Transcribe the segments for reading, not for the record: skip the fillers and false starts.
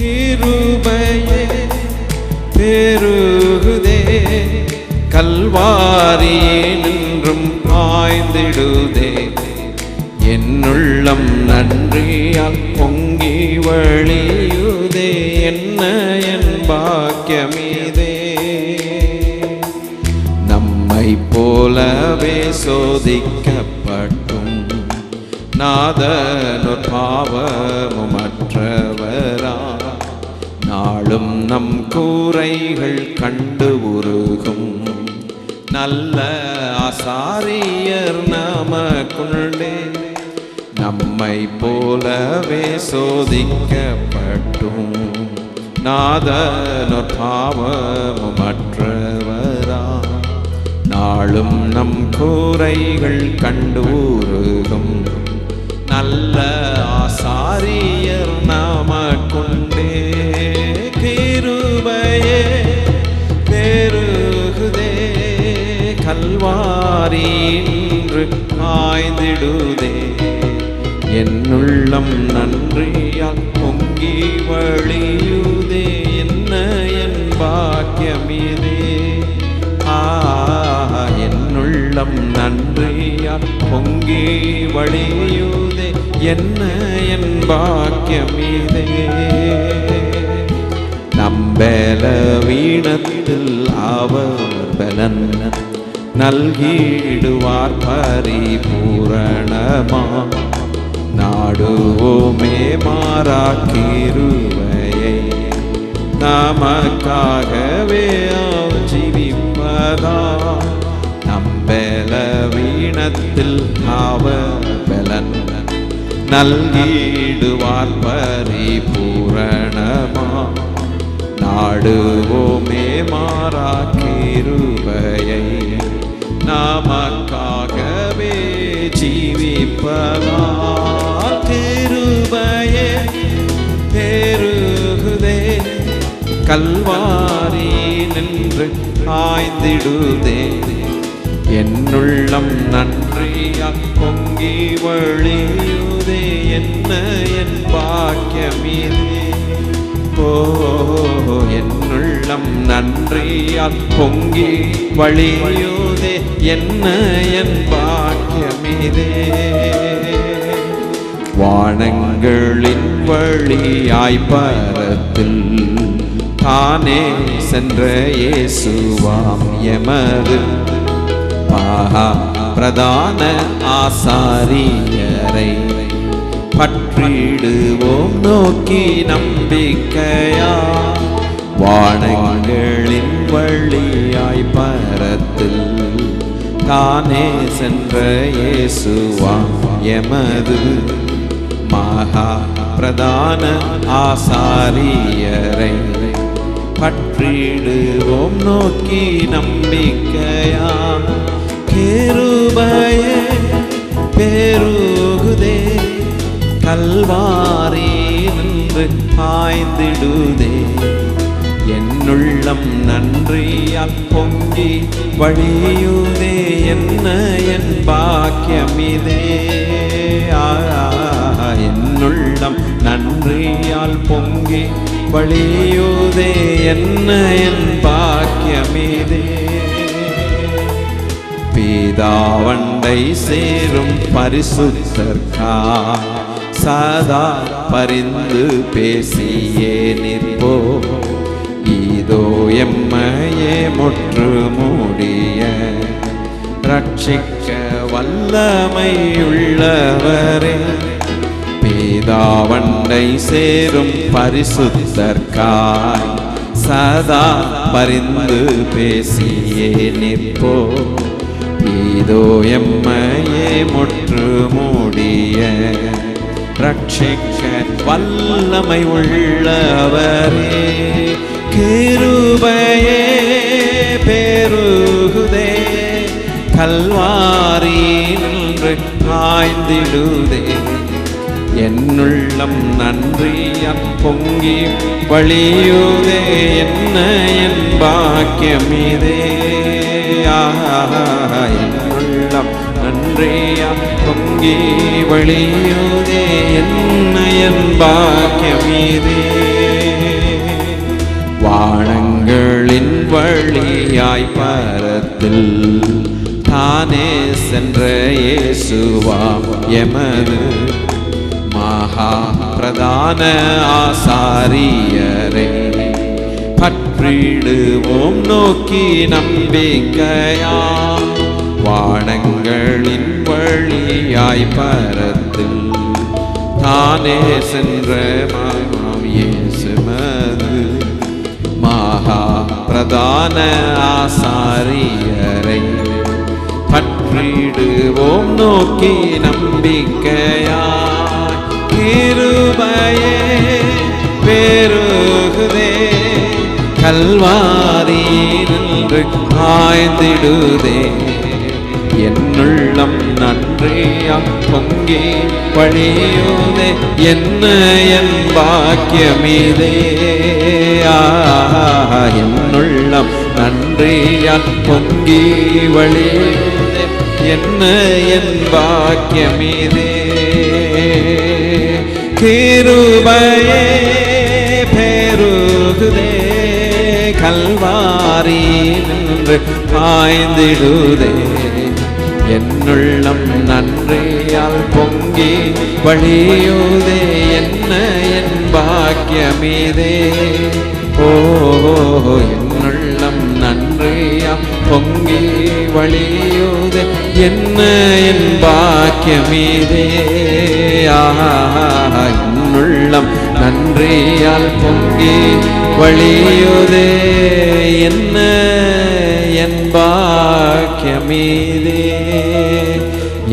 கிருபையே பெருகுதே கல்வாரியில் நின்றும் பாய்ந்திடுதே என்னுள்ளம் நன்றியால் பொங்கி வழியுதே என்ன என் பாக்கியமிதே நம்மை போலவே சோதிக்கப்பட்டும் நாதனோர் பாவமுமற்றவரா நாளும் நம் கூரைகள் கண்டு உருகும் நல்ல ஆசாரியர் நமக்குள்ளே நம்மை போலவே சோதிக்கப்பட்டும் நாதனோர் பாவமுமற்றவரா நாளும் நம் கூரைகள் கண்டு உருகும் நல்ல ஆசாரியர் நமக்குண்டே கிருபையே பெருகுதே கல்வாரி நின்று பாய்ந்திடுதே என்னுள்ளம் நன்றியால் பொங்கி வழியுதே என்ன என் பாக்கியமிதே என்னுள்ளம் நன்றியால் பொங்கி வழியுதே என்ன என் பாக்கியமிதே நம்பல வீணத்தில் அவர் பலன் நல்கிடுவார் பரிபூரணமா நாடுவோமே மாறா கிருபையை நமக்காகவே ஜீவிப்பதா நம்பல வீணத்தில் அவர் பலன் நல்கிடுவார் பரிபூரணமா நாடுவோமே மாறா கிருபையை நமக்காகவே ஜீவிப்பதா கிருபையே பெருகுதே கல்வாரி நின்று பாய்ந்திடுதே என்னுள்ளம் நன்றியால் பொங்கி வழியுதே என்ன என் பாக்கியமிதே என்னுள்ளம் நன்றியால் பொங்கி வழியுதே என்ன என் பாக்கியமிதே வானங்களின் வழியாய் பரத்தில் தானே சென்ற இயேசுவாம் எமது மகா பிரதான ஆசாரியரை பற்றிடுவோம் நோக்கி நம்பிக்கையா வானங்களின் வழியாய் பரத்தில் தானே சென்ற இயேசுவாம் எமது மகா பிரதான ஆசாரியரை பற்றிடுவோம் நோக்கி நம்பிக்கையா கிருபையே பெருகுதே கல்வாரி நின்று பாய்ந்திடுதே என்னுள்ளம் நன்றியால் பொங்கி வழியுதே என்ன என் பாக்கியமிதே என்னுள்ளம் நன்றியால் பொங்கி வழியுதே என்ன என் பாக்கியமிதே பிதாவண்டை சேரும் பரிசுத்தர்க்கா சதா பரிந்து பேசியே நிற்போ இதோ எம்மையே முற்று மூடிய ரட்சிக்க வல்லமையுள்ளவரே பிதாவண்டை சேரும் பரிசுத்தர்க்காய் சதா பரிந்து பேசியே நிற்போ இதோ எம்மையே முற்று மூடிய ரட்சிக்க வல்லமை உள்ளவரே கிருபையே பெருகுதே கல்வாரி நின்று பாய்ந்திடுதே என்னுள்ளம் நன்றியால் பொங்கி வழியுதே என்ன என் பாக்கியமிதே என்னுள்ளம் நன்றியா பொங்கி வழியுதே என்ன என் பாக்கியமீதே. வானங்களின் வழியாய் பரத்தில் தானே சென்ற இயேசுவாம் எமது மகா பிரதான ஆசாரியரை பற்றிடுவோம் நோக்கி நம்பிக்கையா. வானங்களின் வழியாய் பரத்தில் தானே சென்ற இயேசு மது மகா பிரதான ஆசாரியரை பற்றிடுவோம் நோக்கி நம்பிக்கையா. கிருபையே பெருகுதே கல்வாரி நின்று ஆய்ந்திடுதே. என்னுள்ளம் நன்றியாம் பொங்கி வழியுதே என்ன என் பாக்கியமிதே. என்னுள்ளம் நன்றியால் பொங்கி வழியுதே என்ன என் பாக்கியமிதே. கிருபையே பெருகுதே கல்வாரி நின்று பாய்ந்திடுதே. என்னுள்ளம் நன்றியால் பொங்கி வழியுதே என்ன என் பாக்கியமிதே. ஓ என்னுள்ளம் நன்றியால் பொங்கி வழியுதே என்ன என் பாக்கியமிதே. என்னுள்ளம் நன்றியால் பொங்கி வழியுதே என்ன என் பாக்கியமிதே.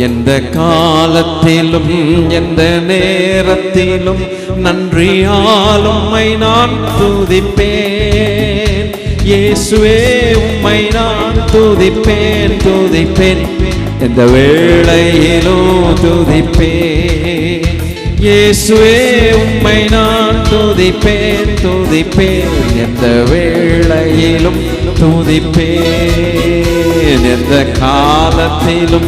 எந்த காலத்திலும் எந்த நேரத்திலும் நன்றியால் உம்மை நான் துதிப்பேன். இயேசுவே உம்மை நான் துதிப்பேன் துதிப்பேன் எந்த வேளையிலும் துதிப்பேன். இயேசுவே உம்மை நான் துதிப்பேன் துதிப்பேன் எந்த வேளையிலும் துதிப்பேன். எந்த காலத்திலும்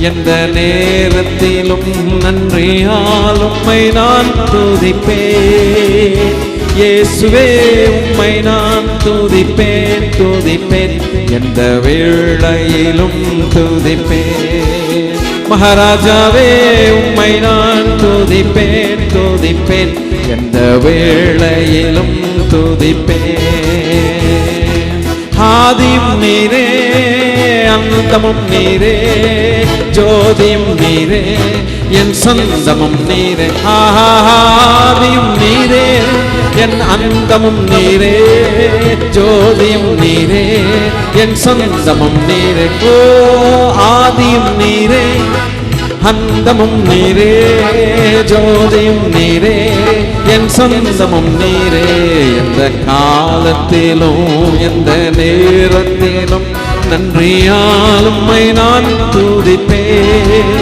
எந்த நேரத்திலும் நன்றியால் உம்மை நான் துதிப்பேன். இயேசுவே உம்மை நான் துதிப்பேன் துதிப்பேன் எந்த வேளையிலும் துதிப்பேன். மகாராஜாவே உம்மை நான் துதிப்பேன் துதிப்பேன் எந்த வேளையிலும் துதிப்பேன். ஆதியும் நீரே அந்தமும் நீரே ஜோதியும் நீரே என் சொந்தமும் நீரே. ஆதியும் நீரே என் அந்தமும் நீரே ஜோதியும் நீரே என் சொந்தமும் நீரே. ஓ ஆதியும் நீரே அந்தமும் நீரே ஜோதியும் நீரே என் சொந்தமும் நீரே. எந்த காலத்திலும் எந்த நேரத்திலும் நன்றியால் உம்மை நான் துதிப்பேன்.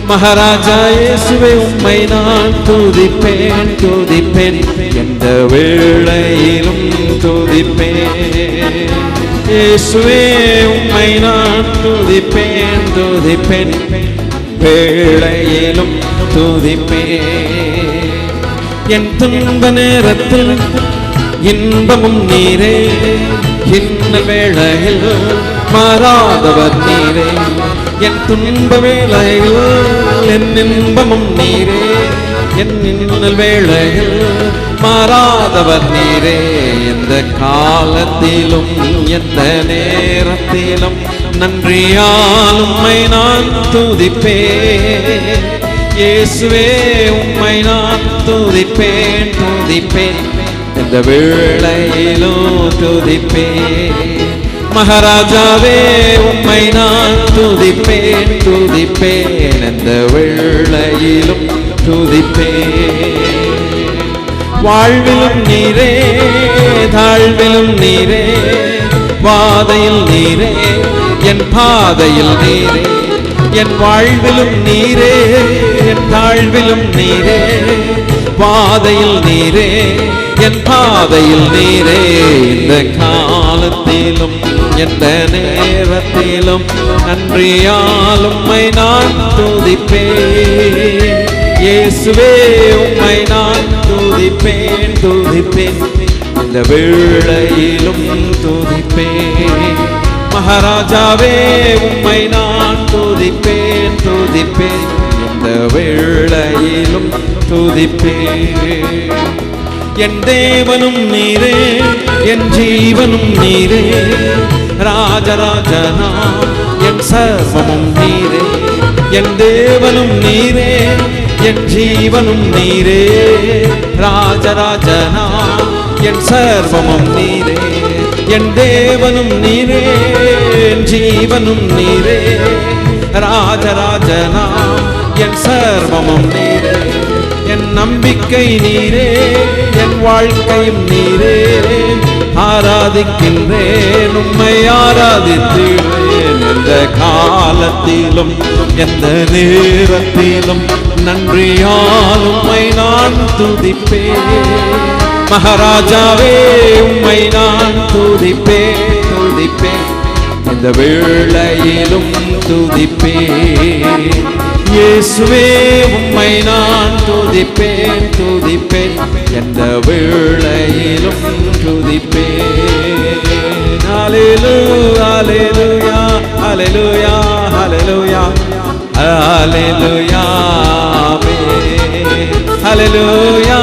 மகாராஜா இயேசுவே உம்மை நான் துதிப்பேன் துதிப்பேன் எந்த வேளையிலும் துதிப்பேன். இயேசுவே உம்மை நான் துதிப்பேன் துதிப்பேன் வேளையிலும் துதிப்பேன். என் துன்ப நேரத்தில் இன்பமும் நீரே இன்ன வேளையில் மாறாதவர் நீரே. என் துன்ப வேளையில் என் இன்பமும் நீரே என் இன்னல் வேளையில் மாறாதவர் நீரே. எந்த காலத்திலும் எந்த நேரத்திலும் நன்றியால் உம்மை நான் துதிப்பேன். இயேசுவே உம்மை நான் துதிப்பேன் துதிப்பேன் எந்த வேளையிலும் துதிப்பேன். மகாராஜாவே உம்மை நான் துதிப்பேன் துதிப்பேன் எந்த வேளையிலும் துதிப்பேன். வாழ்விலும் நீரே தாழ்விலும் நீரே பாதையில் நீரே என் பாதையில் நீரே. என் வாழ்விலும் நீரே என் தாழ்விலும் நீரே பாதையில் நீரே என் பாதையில் நீரே. இந்த காலத்திலும் எந்த நேரத்திலும் நன்றியால் உம்மை நான் துதிப்பேன். இயேசுவே உம்மை நான் துதிப்பேன் துதிப்பேன், இந்த வேளையிலும் துதிப்பேன். மகாராஜாவே உம்மை நான் துதிப்பேன் துதிப்பேன், இந்த வேளையிலும் துதிப்பேன். என் தேவனும் நீரே, என் ஜீவனும் நீரே, ராஜராஜனா என் சர்வமும் நீரே. என் தேவனும் நீரே, என் ஜீவனும் நீரே, ராஜராஜனா என் சர்வமும் நீரே. என் தேவனும் நீரே, என் ஜீவனும் நீரே, ராஜராஜனா என் சர்வமும் நீரே. என் நம்பிக்கை நீரே, என் வாழ்க்கையும் நீரே. ஆராதிக்கின்றேன் உம்மை ஆராதித்தேன், எந்த காலத்திலும் எந்த நேரத்திலும் நன்றியால் உம்மை நான் துதிப்பேன். மகாராஜாவே உம்மை நான் துதிப்பேன் துதிப்பேன், இந்த வேளையிலும் துதிப்பேன். இயேசுவே உம்மை நான் துதிப்பேன் துதிப்பேன், எந்த வேளையிலும் துதிப்பேன். ஹல்லேலூயா ஹல்லேலூயா ஹல்லேலூயா ஹல்லேலூயா ஹல்லேலூயா ஆமென். ஹல்லேலூயா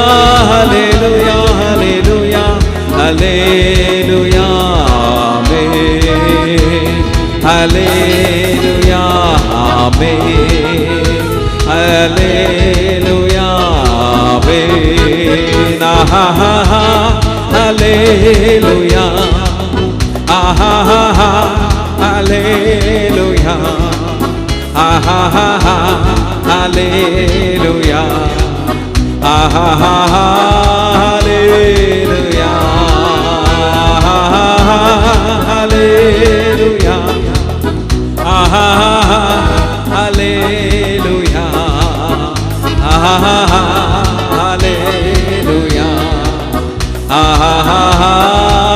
ஹல்லேலூயா ஹல்லேலூயா ஹல்லேலூயா ஆமென். ஹல்லேலூயா ஆமென். ஹல்லேலூயா ஆமென். ஆஹா ஹல்லேலூயா ஆஹா ஹல்லேலூயா ஆஹா ஹல்லேலூயா ஆஹா ஹல்லேலூயா ஹல்லேலூயா ஆஹா ஹல்லேலூயா ஆஹா ஹல்லேலூயா ஆஹா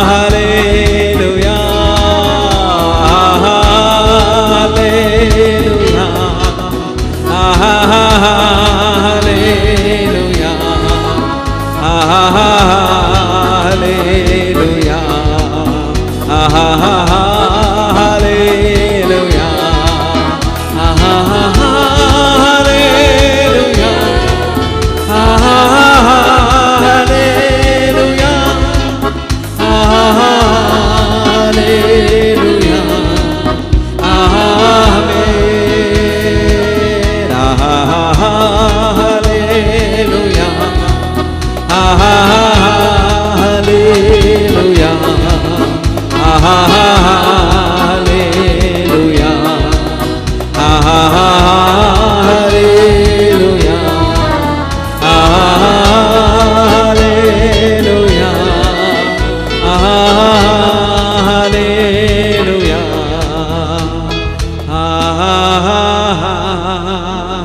ஹல்லேலூயா ஹல்லேலூயா ஆஹா ஹல்லேலூயா ஆஹா ஹல்லேலூயா ஆஹா ஹல்லேலூயா ஆஹா ஹல்லேலூயா ஆஹா ஹல்லேலூயா ஹல்லேலூயா ஆமென். ஹல்லேலூயா ஹல்லேலூயா ஹல்லேலூயா ஹல்லேலூயா ஹல்லேலூயா ஹல்லேலூயா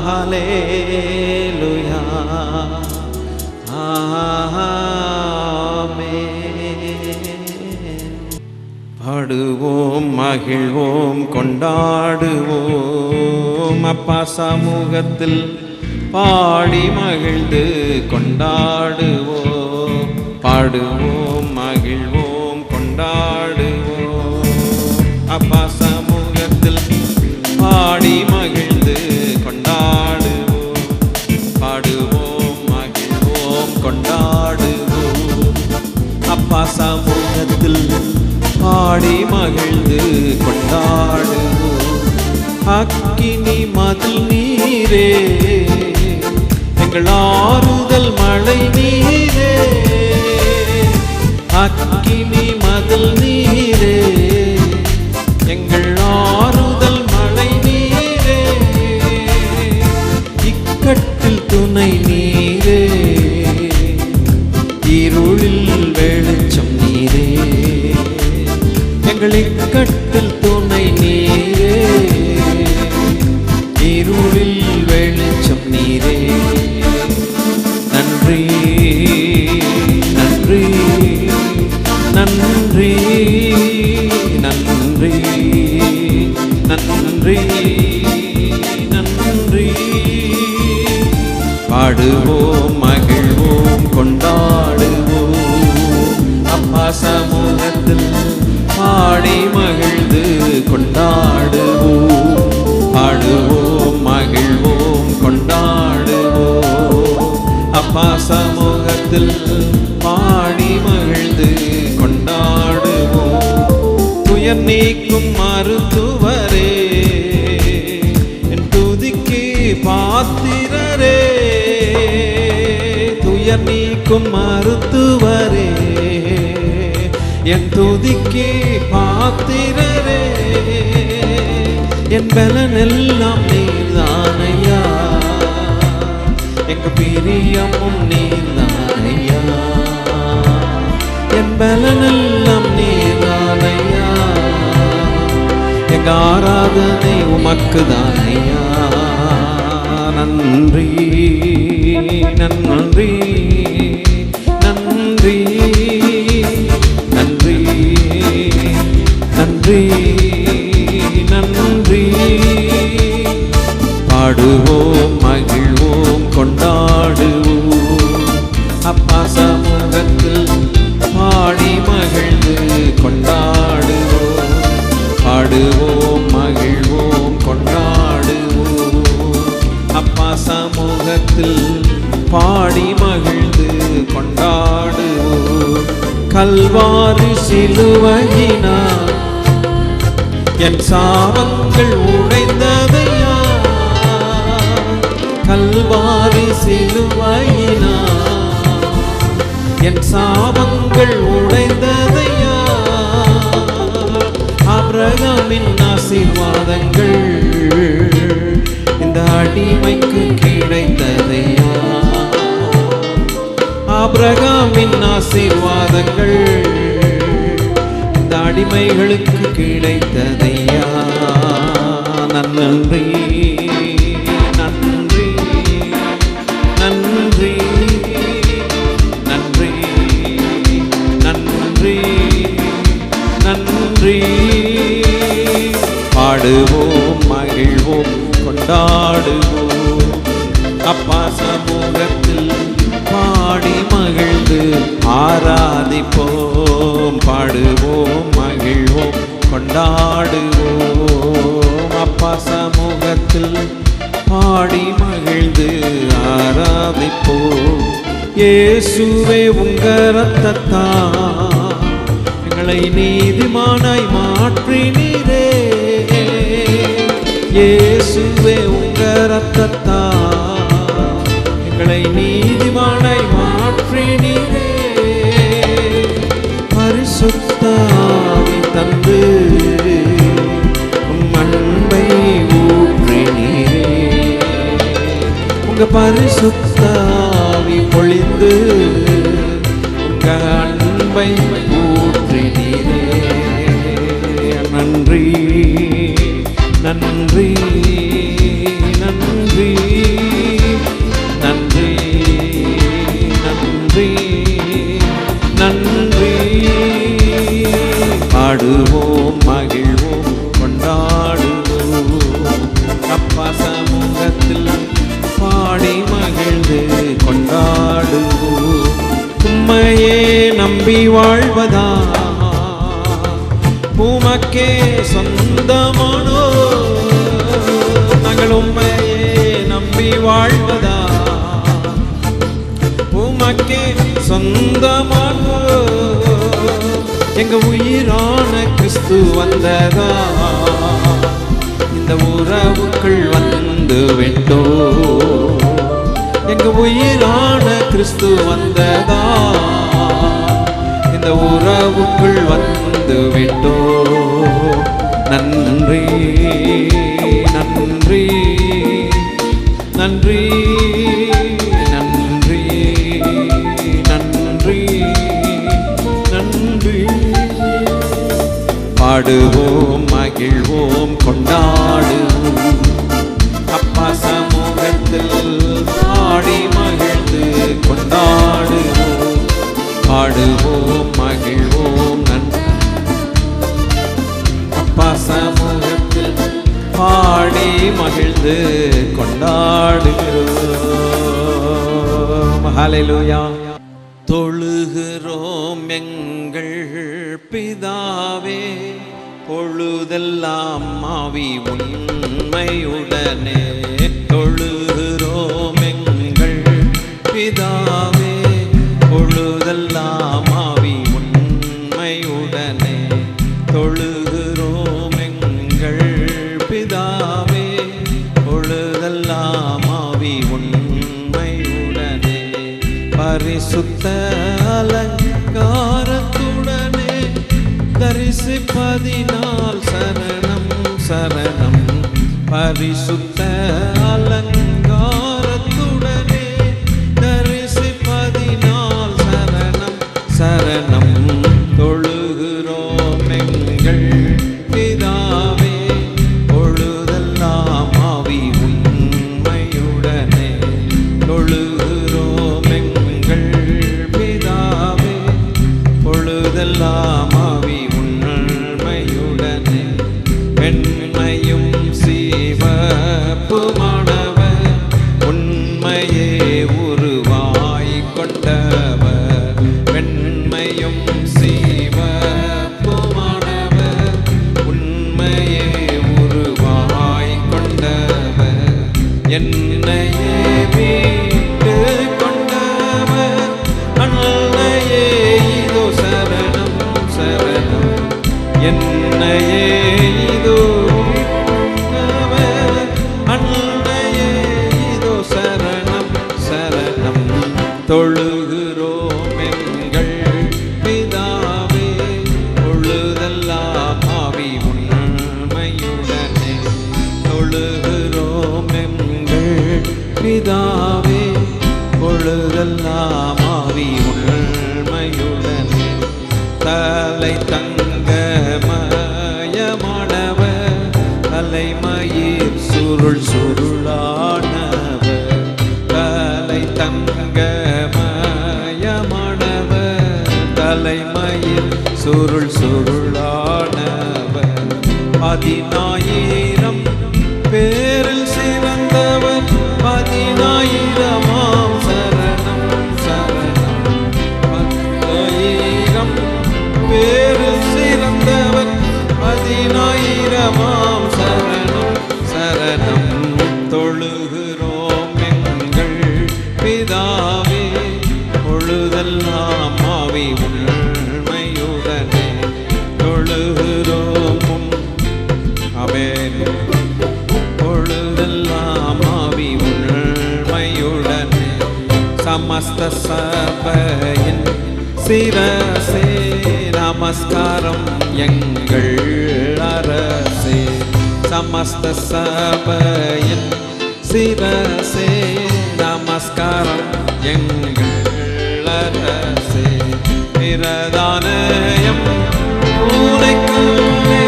ஹல்லேலூயா ஆமென். பாடுவோம் மகிழ்வோம் கொண்டாடுவோம், அப்பா சமூகத்தில் பாடி மகிழ்ந்து கொண்டாடுவோம். பாடுவோம் மகிழ்வோம் கொண்டாடுவோம், அப்பா சமூகத்தில் பாடி மகிழ்ந்து கொண்டாடுவோம். பாடுவோம் மகிழ்வோம் கொண்டாடுவோம், அப்பா சமூகத்தில் பாடி மகிழ்ந்து கொண்டாடுவோம். அக்கினி மதில் நீரே, எங்கள் ஆறுதல் மழை நீரே. அக்கினி மதில் நீரே, எங்கள் ஆறுதல் மழை நீரே. இக்கட்டில் துணை நீரே, இருளில் வெளிச்சம் நீரே. எங்கள் இக்கட்டில் துணை நீரே, இருளில் வெளிச்சம் நீரே. நன்றி நன்றி நன்றி நன்றி சமூகத்தில் பாடி மகிழ்ந்து கொண்டாடுவோம். துயர் நீக்கும் மருத்துவரே, என் துதிக்கு பாத்திரரே. துயர் நீக்கும் மருத்துவரே, என் துதிக்கு பாத்திரரே. என் பலனெல்லாம் நீர்தானையா, எங்க பிரியமும் நீர்தானையா. என் பலனெல்லாம் நீர்தானையா, எங்க ஆராதனை உமக்கு தானையா. நன்றி நன்றி நன்றி நன்றி நன்றி நன்றி. பாடுவோம் மகிழ்வோம் கொண்டாடுவோம், அப்பா சமூகத்தில் பாடி மகிழ்ந்து கொண்டாடுவோம். பாடுவோம் மகிழ்வோம் கொண்டாடுவோம், அப்பா சமூகத்தில் பாடி மகிழ்ந்து கொண்டாடுவோம். கல்வாரி சிலுவையினார் என் சாபங்கள் உடைந்ததையா, கல்வாரி சிலுவையினார் என் சாபங்கள் உடைந்ததையா. ஆபிரகாமின் ஆசீர்வாதங்கள் இந்த அடிமைக்கு கிடைத்ததையா. ஆபிரகாமின் ஆசீர்வாதங்கள் இந்த அடிமைகளுக்கு கிடைத்ததையா. நன்றி நன்றி நன்றி நன்றி நன்றி நன்றி. பாடுவோம் மகிழ்வோம் கொண்டாடுவோம், அப்பா சமூகத்தில் பாடி மகிழ்ந்து ஆராதிப்போம். பாடுவோம் மகிழ்வோம் கொண்டாடுவோம், அப்பா சமூகத்தில் பாடி மகிழ்ந்து ஆராதிப்போம். இயேசுவே உங்க இரத்தத்தால் எங்களை நீதிமானாய் மாற்றினீரே. இயேசுவே உங்க இரத்தத்தால் எங்களை நீதிமானாய் மாற்றினீரே. பரிசுத்த ஆவி தந்து உம் அன்பை ஊற்றினீரே. உங்க பரிசுத்த ஆவி பொழிந்து உங்க அன்பை ஊற்றினீரே. நன்றி நன்றி நன்றி நன்றி நன்றி நன்றி. பாடுவோம் மகிழ்வோம் கொண்டாடுவோம், அப்பா சமூகத்தில் பாடி மகிழ்ந்து கொண்டாடுவோம். உம்மையே நம்பி வாழ்வதா, உமக்கே சொந்தமானோ. நாங்கள் உம்மையே நம்பி வாழ்வதா, உமக்கே சொந்தமானோ. எங்க உயிரான கிறிஸ்து வந்ததா, இந்த உறவுக்குள் வந்து விட்டோம். எங்க உயிரான கிறிஸ்து வந்ததா, இந்த உறவுக்குள் வந்து விட்டோம். நன்றி நன்றி நன்றி நன்றி நன்றி நன்றி. பாடுவோம் மகிழ்வோம் கொண்டாடுவோம், அப்பா சமூகத்தில் பாடி மகிழ்ந்து கொண்டாடுவோம். பாடுவோம் மகிழ்வோம் அப்பா சமூகத்தில் பாடி மகிழ்ந்து கொண்டாடுகிறோம். ஹல்லேலூயா. தொழுகிறோம் எங்கள் பிதாவே, பொழுதெல்லாம் ஆவி உண்மையுடனே. தொழுகிறோம் எங்கள் பிதாவே, பரிசுத்த அலங்காரத்துடனே தரிசிப்பதினால் சரணம் சரணம். பரிசுத்த அலங்காரத்துடனே தரிசிப்பதினால் சரணம் சரணம். தொழுகிறோம் எங்கள் பிதாவே பொழுதெல்லாம் ஆவி உண்மையுடனே. தொழுகிறோம் எங்கள் பிதாவே பொழுதெல்லாம் ஆவி உண்மையுடனே. வெண்மையும் சிவப்புமானவர் உண்மையே உருவாய் கொண்டவர். வெண்மையும் சிவப்புமானவர் உண்மையே உருவாய் கொண்டவர். என்னையே மீட்டு கொண்டவர் அன்னையே இதோ சரணம் சரணம். என்னையே இதோ கொண்டவர் அன்னையே இதோ சரணம் சரணம். தொழுகிறோம் எங்கள் பிதாவே பொழுதெல்லாம் ஆவி உண்மையுடனே. தொழுகிறோம் எங்கள் பிதாவே பொழுதெல்லாம் ஆவி உண்மையுடனே. தலை தங்கமயமானவர் தலைமயிர் சுருள் சுருளானவர். தலை தங்கமயமானவர் தலைமயிர் சுருள் சுருளானவர். 10,000 பேரில் சிறந்தவர் 10,000ஆம் சரணம் சரணம். 10,000 பேரில் சிறந்தவர் 10,000ஆம் சரணம் சரணம். தொழுகிறோம் எங்கள் பிதாவே பொழுதெல்லாம் ஆவி உண்மையுடனே. தொழுகிறோம் ஆமென் பொழுதெல்லாம் ஆவி உண்மையுடனே. சமஸ்த சபையின் சிரசே நமஸ்காரம் எங்கள் அரசே. சமஸ்த சபையின் சிரசே நமஸ்காரம் எங்கள் அரசே. பிரதானயம் உனக்குள்ளே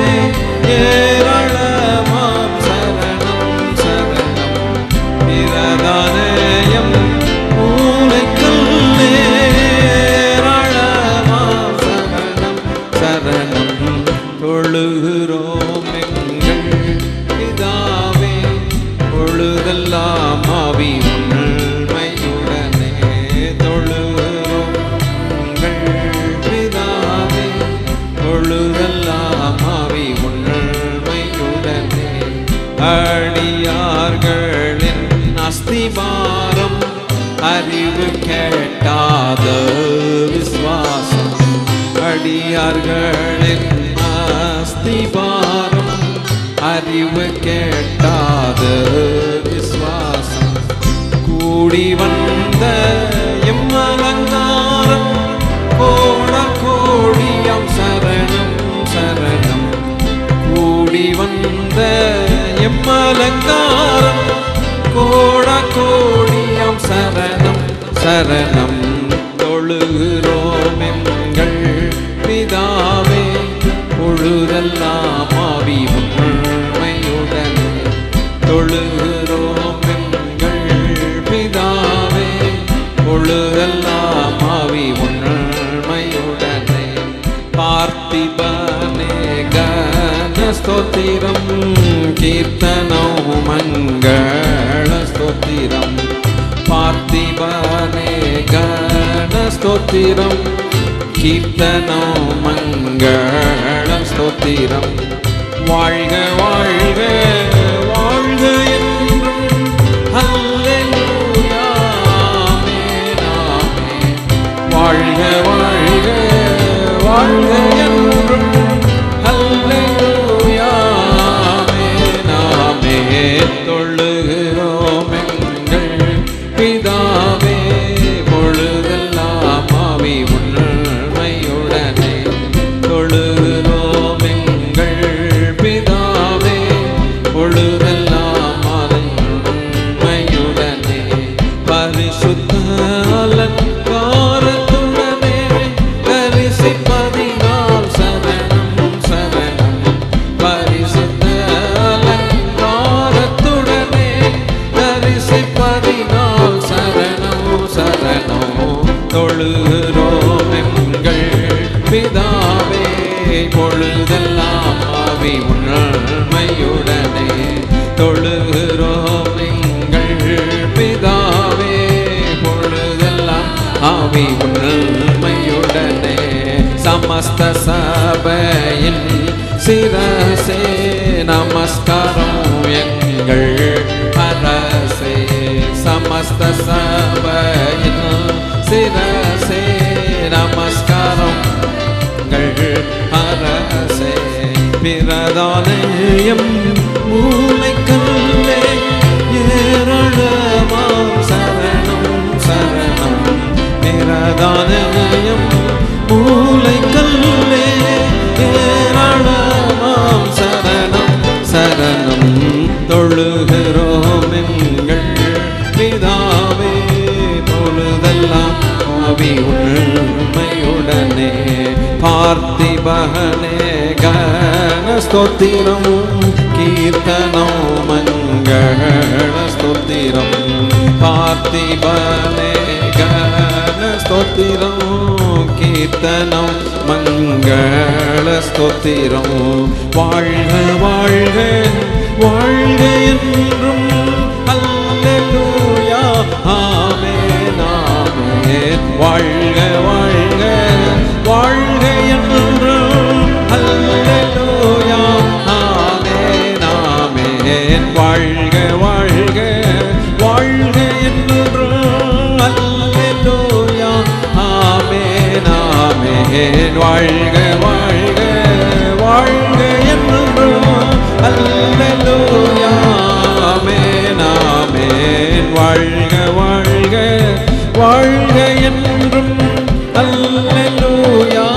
ஏராளமாம் சரணம் சரணம். பிரதானயம் உனக்குள்ளே ஏராளமாம் சரணம் சரணம். தொழுகிறோம் எங்கள் பிதாவே பொழுதெல்லாம் ஆவி உண்மையுடனே. தொழுகிறோம் எங்கள் பிதாவே பொழுதெல்லாம் ஆவி உண்மையுடனே. அடியார்களின் அஸ்திபாரம் அறிவு கேட்டாத விசுவாசம். அடியார்களின் அஸ்திபாரம் அறிவு கேட்டாத விசுவாசம். கூடி வந்த எம் அலங்காரம் கோட கோடியாம் சரணம் சரணம். கூடி வந்த எம் அலங்காரம் கோட கோடியாம் சரணம் சரணம். தொழுகிறோம் எங்கள் பிதாவே பொழுதெல்லாம் ஆவி உண்மையுடனே. தொழுகிறோம் எங்கள் பிதாவே பொழுதெல்லாம் ஆவி உண்மையுடனே. பார்த்திபனே கன ஸ்தோத்திரம் கீர்த்தனம் மங்கள ஸ்தோத்திரம். பார்த்திபனே கன ஸ்தோத்திரம் கீர்த்தனம் மங்கள ஸ்தோத்திரம். வாழ்க வாழ்க வாழ்க என்றும் அல்லேலூயா ஆமென் ஆமென். வாழ்க வாழ்க வாழ்க என்றும் அல்லேலூயா ஆமென் ஆமென். தொழுகிறோம் எங்கள் பிதாவே பொழுதெல்லாம் பிதாவே பொழுதெல்லாம் ஆவி உண்மையுடனே தொழுகிறோம் எங்கள் பிதாவே பொழுதெல்லாம் ஆவி உண்மையுடனே சமஸ்த சபையின் சிரசே நமஸ்காரம் எங்கள் அரசே சமஸ்த சபையின் சிரசே நமஸ்காரம் எங்கள் அரசே பிரதானயம் மூளைக்கல்லே ஏராளமாம் சரணம் சரணம் பிரதானயம் மூளைக்கல்லே ஏராளமாம் சரணம் சரணம் தொழுகிறோம் எங்கள் பிதாவே பொழுதெல்லாம் ஆவி உண்மையுடனே பார்த்திபனே கன ஸ்தோத்திரம் கீர்த்தனம் மங்கள ஸ்தோத்திரம் பார்த்திபனே கன ஸ்தோத்திரம் கீர்த்தனம் மங்கள ஸ்தோத்திரம் வாழ்க வாழ்க வாழ்க என்றும் அல்லேலூயா ஆமென் ஆமென் வாழ்க வாழ்க வாழ்க என்றும் அல்லேலூயா ஆமென் ஆமென் வாழ்க வாழ்க வாழ்க என்றும் அல்லேலூயா ஆமென் ஆமென் வாழ்க வாழ்க வாழ்க என்றும் அல்லேலூயா ஆமென் ஆமென் வாழ்க வாழ்க வாழ்க என்றும் அல்லேலூயா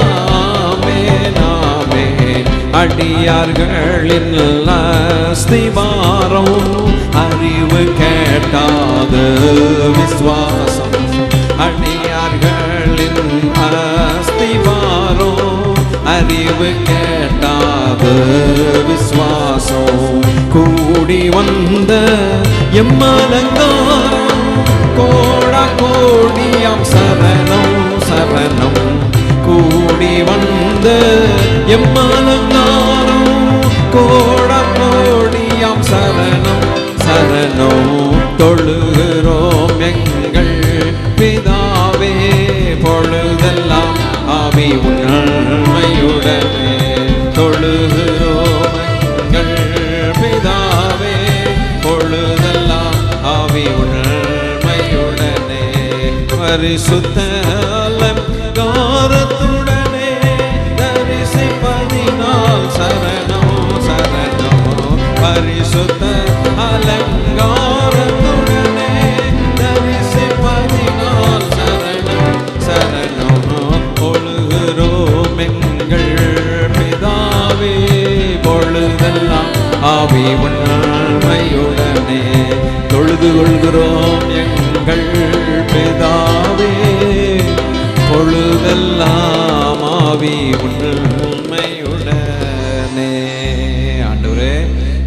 ஆமென் ஆமென் அடியார்களின் அஸ்திவாரம் அறிவு கேட்டாத விசுவாசம் அடியார்களின் அஸ்திவாரம் அறிவு கேட்டாத விசுவாசம் கூடி வந்த எம்மலங்காரம் கோடா கோடியாம் சரணம் சரணம் கூடி வந்த எம்மலங்காரம் கோடா கோடியாம் சரணம் சரணம் தொழுகிறோம் எங்கள் பிதாவே பொழுதெல்லாம் ஆவி உண்மையுடனே தொழுகிறோம் எங்கள் பிதாவே பொழுதெல்லாம் ஆவி உண்மையுடனே பரிசுத்த அலங்காரத்துடனே தரிசிப்பதினால் சரணம் சரணம் பரிசுத்த அலங்காரத்துடனே தரிசிப்பதினால் சரணம் சரணம் தொழுகிறோம் எங்கள் பிதாவே பொழுதெல்லாம் ஆவி உண்மையுடனே தொழுது கொள்கிறோம் எங்கள் பிதாவே பொழுதெல்லாம் ஆவி உண்மையுடனே. ஆண்டவரே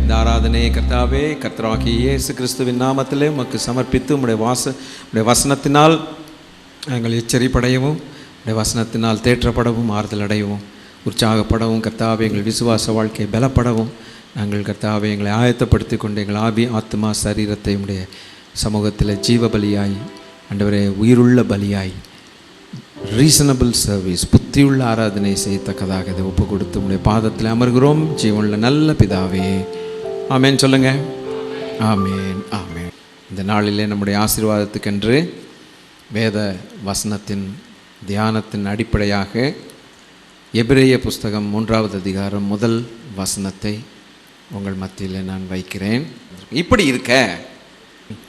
இந்த ஆராதனை கர்த்தாவே கர்த்தராகிய இயேசு கிறிஸ்துவின் நாமத்திலே உமக்கு சமர்ப்பித்து உம்முடைய வசனத்தினால் நாங்கள் எச்சரிப்படையவும் உடைய வசனத்தினால் தேற்றப்படவும் ஆறுதல் அடையவும் உற்சாகப்படவும் கர்த்தாவே எங்கள் விசுவாச வாழ்க்கையை பலப்படவும் நாங்கள் கர்த்தாவே எங்களை ஆயத்தப்படுத்தி கொண்டு எங்கள் ஆவி ஆத்மா சரீரத்தை உடைய சமூகத்தில் ஜீவ பலியாய் ஆண்டவரே உயிருள்ள பலியாய் ரீசனபிள் சர்வீஸ் புத்தியுள்ள ஆராதனை செய்யத்தக்கதாக இதை ஒப்பு கொடுத்து உடைய பாதத்தில் அமர்கிறோம் ஜீவனுள்ள நல்ல பிதாவே ஆமேன் சொல்லுங்க. ஆமேன் ஆமேன். இந்த நாளிலே நம்முடைய ஆசீர்வாதத்துக்கென்று வேத வசனத்தின் தியானத்தின் அடிப்படையாக எபிரேய புஸ்தகம் 3வது அதிகாரம் 1 வசனத்தை உங்கள் மத்தியில் நான் வைக்கிறேன். இப்படி இருக்க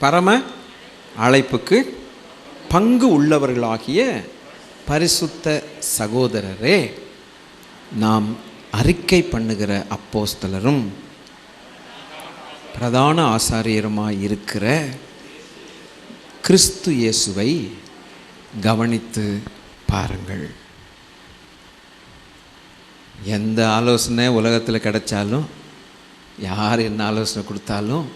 பரம அழைப்புக்கு பங்கு உள்ளவர்களாகிய பரிசுத்த சகோதரரே, நாம் அறிக்கை பண்ணுகிற அப்போஸ்தலரும் பிரதான ஆசாரியருமாய் இருக்கிற கிறிஸ்து இயேசுவை கவனித்து பாருங்கள். எந்த ஆலோசனை உலகத்தில் கிடைச்சாலும், யார் என்ன ஆலோசனை கொடுத்தாலும்,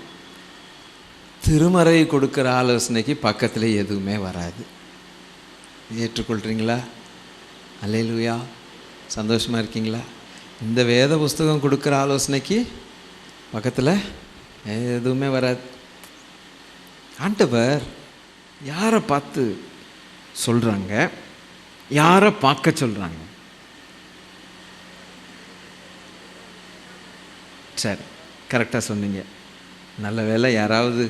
திருமறை கொடுக்குற ஆலோசனைக்கு பக்கத்தில் எதுவுமே வராது. ஏற்றுக்கொள்கிறீங்களா? அல்லேலூயா. சந்தோஷமாக இருக்கீங்களா? இந்த வேத புஸ்தகம் கொடுக்குற ஆலோசனைக்கு பக்கத்தில் எதுவுமே வராது. ஆண்டவர் யாரை பார்த்து சொல்கிறாங்க, யாரை பார்க்க சொல்கிறாங்க? சரி, கரெக்டாக சொன்னீங்க. நல்ல வேளை யாராவது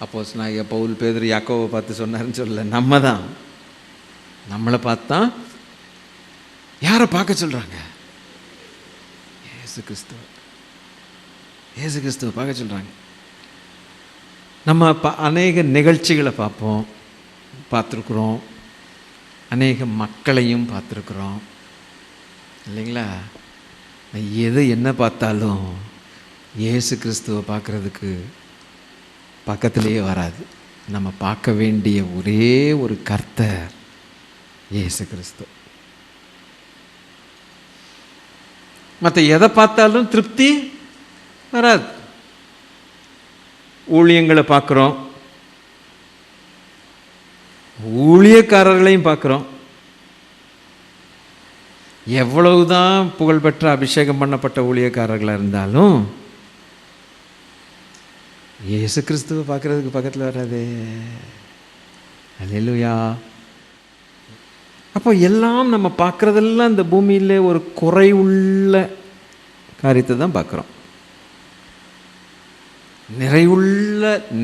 அப்போஸ்தலனாகிய பவுல், பேதுரு, யாக்கோவை பார்த்து சொன்னாருன்னு சொல்லல. நம்ம தான், நம்மளை பார்த்து தான் யாரை பார்க்க சொல்கிறாங்க? இயேசு கிறிஸ்துவை பார்க்க சொல்கிறாங்க. நம்ம அநேக நிகழ்ச்சிகளை பார்த்துருக்குறோம், அநேக மக்களையும் பார்த்துருக்குறோம் இல்லைங்களா? எது என்ன பார்த்தாலும் இயேசு கிறிஸ்துவை பார்க்குறதுக்கு பக்கத்திலேயே வராது. நம்ம பார்க்க வேண்டிய ஒரே ஒரு கர்த்தர் இயேசு கிறிஸ்து. மற்ற எதை பார்த்தாலும் திருப்தி வராது. ஊழியங்களை பார்க்குறோம், ஊழியக்காரர்களையும் பார்க்குறோம். எவ்வளவுதான் புகழ்பெற்ற அபிஷேகம் பண்ணப்பட்ட ஊழியக்காரர்களாக இருந்தாலும் இயேசு கிறிஸ்துவை பார்க்குறதுக்கு பக்கத்தில் வராதே. அல்லேலூயா. அப்போ எல்லாம் நம்ம பார்க்குறதெல்லாம் இந்த பூமியில் ஒரு குறை உள்ள காரியத்தை தான் பார்க்குறோம்.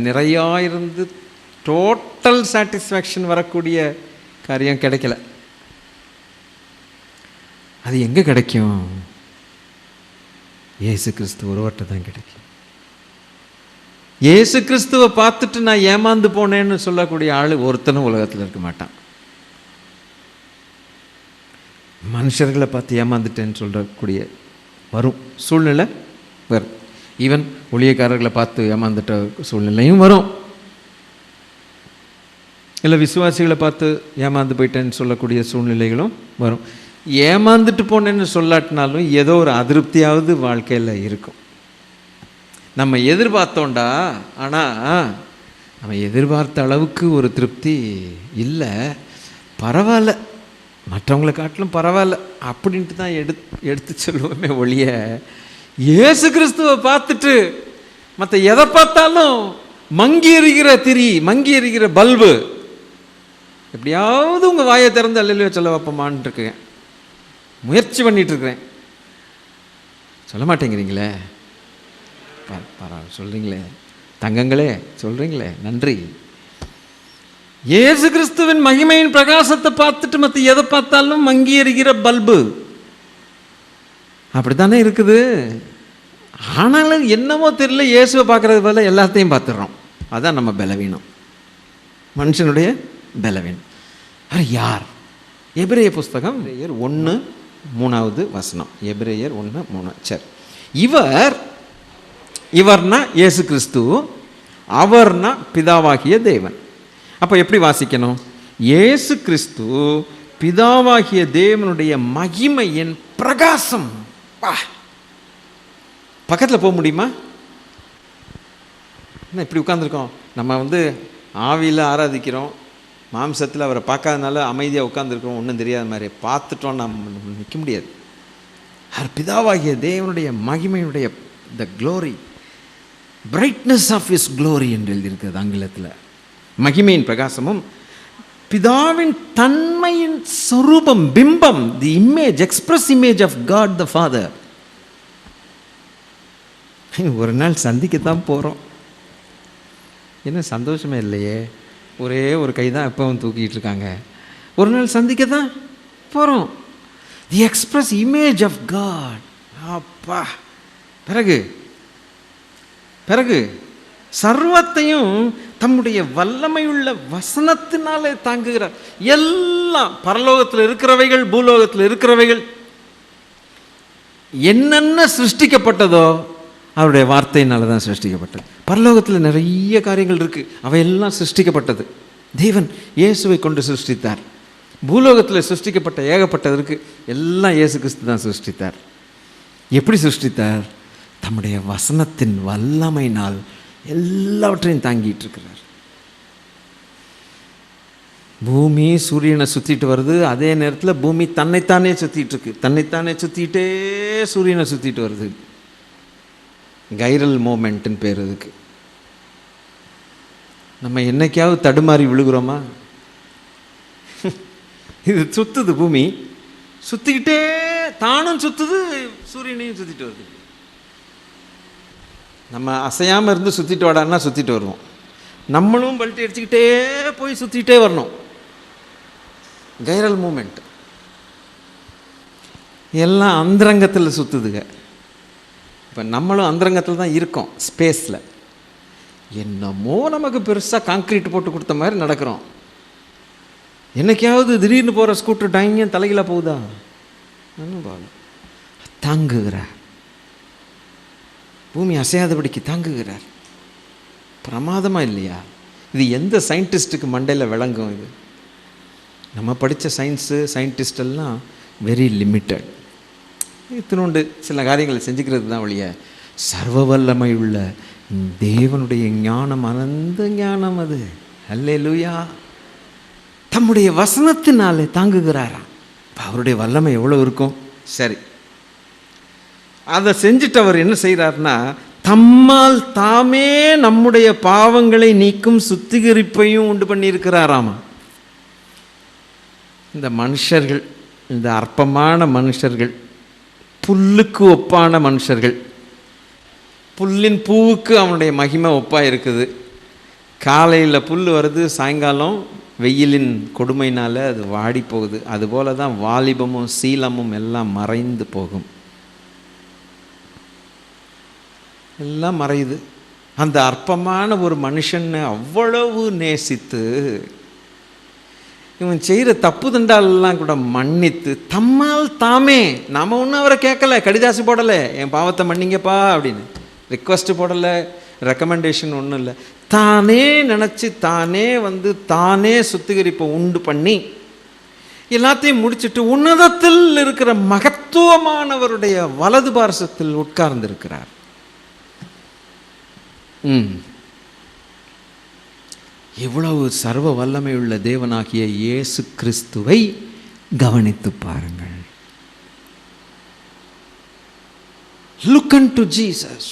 நிறையாயிருந்து டோட்டல் சாட்டிஸ்ஃபேக்ஷன் வரக்கூடிய காரியம் கிடைக்கல. அது எங்கே கிடைக்கும்? இயேசு கிறிஸ்து ஒருவர்கிட்ட தான் கிடைக்கும். இயேசு கிறிஸ்துவை பார்த்துட்டு நான் ஏமாந்து போனேன்னு சொல்லக்கூடிய ஆள் ஒருத்தனும் உலகத்தில் இருக்க மாட்டான். மனுஷர்களை பார்த்து ஏமாந்துட்டேன்னு சொல்லக்கூடிய வரும் சூழ்நிலை வரும். ஈவன் ஊழியக்காரர்களை பார்த்து ஏமாந்துட்ட சூழ்நிலையும் வரும். இல்லை விசுவாசிகளை பார்த்து ஏமாந்து போயிட்டேன்னு சொல்லக்கூடிய சூழ்நிலைகளும் வரும். ஏமாந்துட்டு போனேன்னு சொல்லாட்டினாலும் ஏதோ ஒரு அதிருப்தியாவது வாழ்க்கையில் இருக்கும். நம்ம எதிர்பார்த்தோண்டா, ஆனால் நம்ம எதிர்பார்த்த அளவுக்கு ஒரு திருப்தி இல்லை. பரவாயில்ல, மற்றவங்களை காட்டிலும் பரவாயில்ல அப்படின்ட்டு தான் எடுத்து சொல்லுவோமே ஒழிய, இயேசு கிறிஸ்துவை பார்த்துட்டு மற்ற எதை பார்த்தாலும் மங்கி எறிகிற பல்பு எப்படியாவது உங்கள் வாயை திறந்து அல்லையோ சொல்ல வைப்போமான்னு இருக்கேன், முயற்சி பண்ணிட்டு இருக்கிறேன். சொல்ல மாட்டேங்கிறீங்களே, பரவாயில்ல சொல்கிறீங்களே, தங்கங்களே சொல்கிறீங்களே, நன்றி. இயேசு கிறிஸ்துவின் மகிமையின் பிரகாசத்தை பார்த்துட்டு மற்ற எதை பார்த்தாலும் மங்கி எறிகிற பல்பு அப்படித்தானே இருக்குது. ஆனாலும் என்னமோ தெரியல, இயேசுவை பார்க்கறது போல எல்லாத்தையும் பார்த்துடுறோம். அதான் நம்ம பலவீனம், மனுஷனுடைய பலவீனம். யார்? எபிரேய புஸ்தகம் 1:3 எபிரேயர் 1:3. சரி, இவர்னா இயேசு கிறிஸ்து, அவர்னா பிதாவாகிய தேவன். அப்போ எப்படி வாசிக்கணும்? இயேசு கிறிஸ்து பிதாவாகிய தேவனுடைய மகிமையின் பிரகாசம். பக்கத்தில் போக முடியுமா? என்ன இப்படி உட்காந்துருக்கோம்? நம்ம ஆவியில் ஆராதிக்கிறோம், மாம்சத்தில் அவரை பார்க்காதனால அமைதியாக உட்காந்துருக்கிறோம், ஒன்றும் தெரியாத மாதிரி பார்த்துட்டோம், நம்ம நிற்க முடியாது. பிதாவாகிய தேவனுடைய மகிமையுடைய the glory, brightness of his glory என்று எழுதியிருக்கிறது ஆங்கிலத்தில். மகிமையின் பிரகாசமும் பிதாவின் தன்மையின் சொரூபம், பிம்பம், the image, express image of God the Father. ஒரு நாள் சந்திக்கத்தான் போகிறோம். என்ன சந்தோஷமே இல்லையே, ஒரே ஒரு கை தான் எப்பவும் தூக்கிட்டு இருக்காங்க. ஒரு நாள் சந்திக்க தான் போகிறோம். தி எக்ஸ்பிரஸ் இமேஜ் ஆஃப் காட். அப்பா, பிறகு சர்வத்தையும் தம்முடைய வல்லமையுள்ள வசனத்தினாலே தாங்குகிறார். எல்லாம் பரலோகத்தில் இருக்கிறவைகள், பூலோகத்தில் இருக்கிறவைகள், என்னென்ன சிருஷ்டிக்கப்பட்டதோ அவருடைய வார்த்தையினால தான் சிருஷ்டிக்கப்பட்டது. பரலோகத்தில் நிறைய காரியங்கள் இருக்குது, அவையெல்லாம் சிருஷ்டிக்கப்பட்டது. தேவன் இயேசுவை கொண்டு சிருஷ்டித்தார். பூலோகத்தில் சிருஷ்டிக்கப்பட்ட ஏகப்பட்டது இருக்குது, எல்லாம் இயேசு கிறிஸ்து தான் சிருஷ்டித்தார். எப்படி சிருஷ்டித்தார்? தம்முடைய வசனத்தின் வல்லமையினால் எல்லாவற்றையும் தாங்கிட்டு இருக்கிறார். பூமி சூரியனை சுற்றிட்டு வருது, அதே நேரத்தில் பூமி தன்னைத்தானே சுற்றிட்டு இருக்கு. தன்னைத்தானே சுற்றிட்டே சூரியனை சுற்றிட்டு வருது. கைரல் மூமெண்ட்டுன்னு பேர் இதுக்கு. நம்ம என்னைக்காவது தடுமாறி விழுகிறோமா? இது சுற்றுது, பூமி சுற்றிக்கிட்டே தானும் சுற்றுது, சூரியனையும் சுற்றிட்டு வருது. நம்ம அசையாமல் இருந்து சுற்றிட்டு வாடான்னா சுற்றிட்டு வருவோம். நம்மளும் பல்ட்டி அடிச்சுக்கிட்டே போய் சுற்றிக்கிட்டே வரணும். கைரல் மூமெண்ட் எல்லாம் அந்தரங்கத்தில் சுற்றுதுங்க. இப்போ நம்மளும் அந்தரங்கத்தில் தான் இருக்கோம், ஸ்பேஸில். என்னமோ நமக்கு பெருசாக கான்க்ரீட் போட்டு கொடுத்த மாதிரி நடக்கிறோம். என்னைக்காவது திடீர்னு போகிற ஸ்கூட்டர் டைங்க தலைகளாக போகுதா? தாங்குகிறார், பூமி அசையாதபடிக்கு தாங்குகிறார். பிரமாதமாக இல்லையா? இது எந்த சயின்டிஸ்ட்டுக்கு மண்டையில் விளங்கும்? இது நம்ம படித்த சயின்டிஸ்டெல்லாம் வெரி லிமிட்டட். இத்தினோண்டு சில காரியங்களை செஞ்சுக்கிறது தான் வழிய. சர்வ வல்லமை உள்ள தேவனுடைய ஞானம் அனந்த ஞானம். அது அல்லேலூயா. தம்முடைய வசனத்தினாலே தாங்குகிறாராம். அவருடைய வல்லமை எவ்வளோ இருக்கும்? சரி, அதை செஞ்சுட்டு அவர் என்ன செய்கிறார்னா, தம்மால் தாமே நம்முடைய பாவங்களை நீக்கும் சுத்திகரிப்பையும் உண்டு பண்ணியிருக்கிறாராமா. இந்த மனுஷர்கள், இந்த அற்பமான மனுஷர்கள், புல்லுக்கு ஒப்பான மனுஷர்கள். புல்லின் பூவுக்கு அவனுடைய மகிமை ஒப்பாக இருக்குது. காலையில் புல் வருது, சாயங்காலம் வெயிலின் கொடுமையினால் அது வாடி போகுது. அதுபோல தான் வாலிபமும் சீலமும் எல்லாம் மறைந்து போகும், எல்லாம் மறையுது. அந்த அற்பமான ஒரு மனுஷனை அவ்வளவு நேசித்து இவன் செய்கிற தப்பு தண்டாலெல்லாம் கூட மன்னித்து தம்மால் தாமே, நாம் ஒன்றும் அவரை கேட்கலை, கடிதாசி போடலை, என் பாவத்தை மன்னிங்கப்பா அப்படின்னு ரிக்வஸ்ட்டு போடலை, ரெக்கமெண்டேஷன் ஒன்றும் இல்லை. தானே நினச்சி தானே தானே சுத்திகரிப்பை உண்டு பண்ணி எல்லாத்தையும் முடிச்சுட்டு உன்னதத்தில் இருக்கிற மகத்துவமானவருடைய வலது பார்சத்தில் உட்கார்ந்திருக்கிறார். இவ்வளவு சர்வ வல்லமை உள்ள தேவனாகிய இயேசு கிறிஸ்துவை கவனித்து பாருங்கள். Look unto Jesus.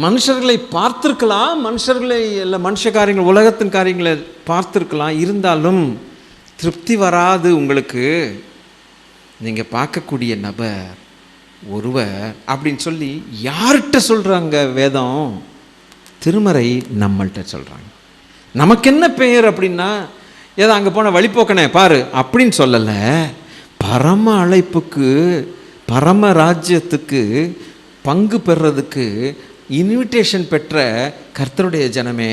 மனுஷர்களை பார்த்திருக்கலாம், மனுஷர்களை இல்லை, மனுஷ காரியங்கள், உலகத்தின் காரியங்களை பார்த்திருக்கலாம். இருந்தாலும் திருப்தி வராது உங்களுக்கு. நீங்கள் பார்க்கக்கூடிய நபர் ஒருவர் அப்படின்னு சொல்லி யார்கிட்ட சொல்கிறாங்க வேதம்? திருமறை நம்மள்கிட்ட சொல்கிறாங்க. நமக்கு என்ன பெயர் அப்படின்னா, ஏதோ அங்கே போன வழிபோக்கனே பாரு அப்படின்னு சொல்லலை. பரம அழைப்புக்கு, பரம ராஜ்யத்துக்கு பங்கு பெறுறதுக்கு இன்விடேஷன் பெற்ற கர்த்தருடைய ஜனமே,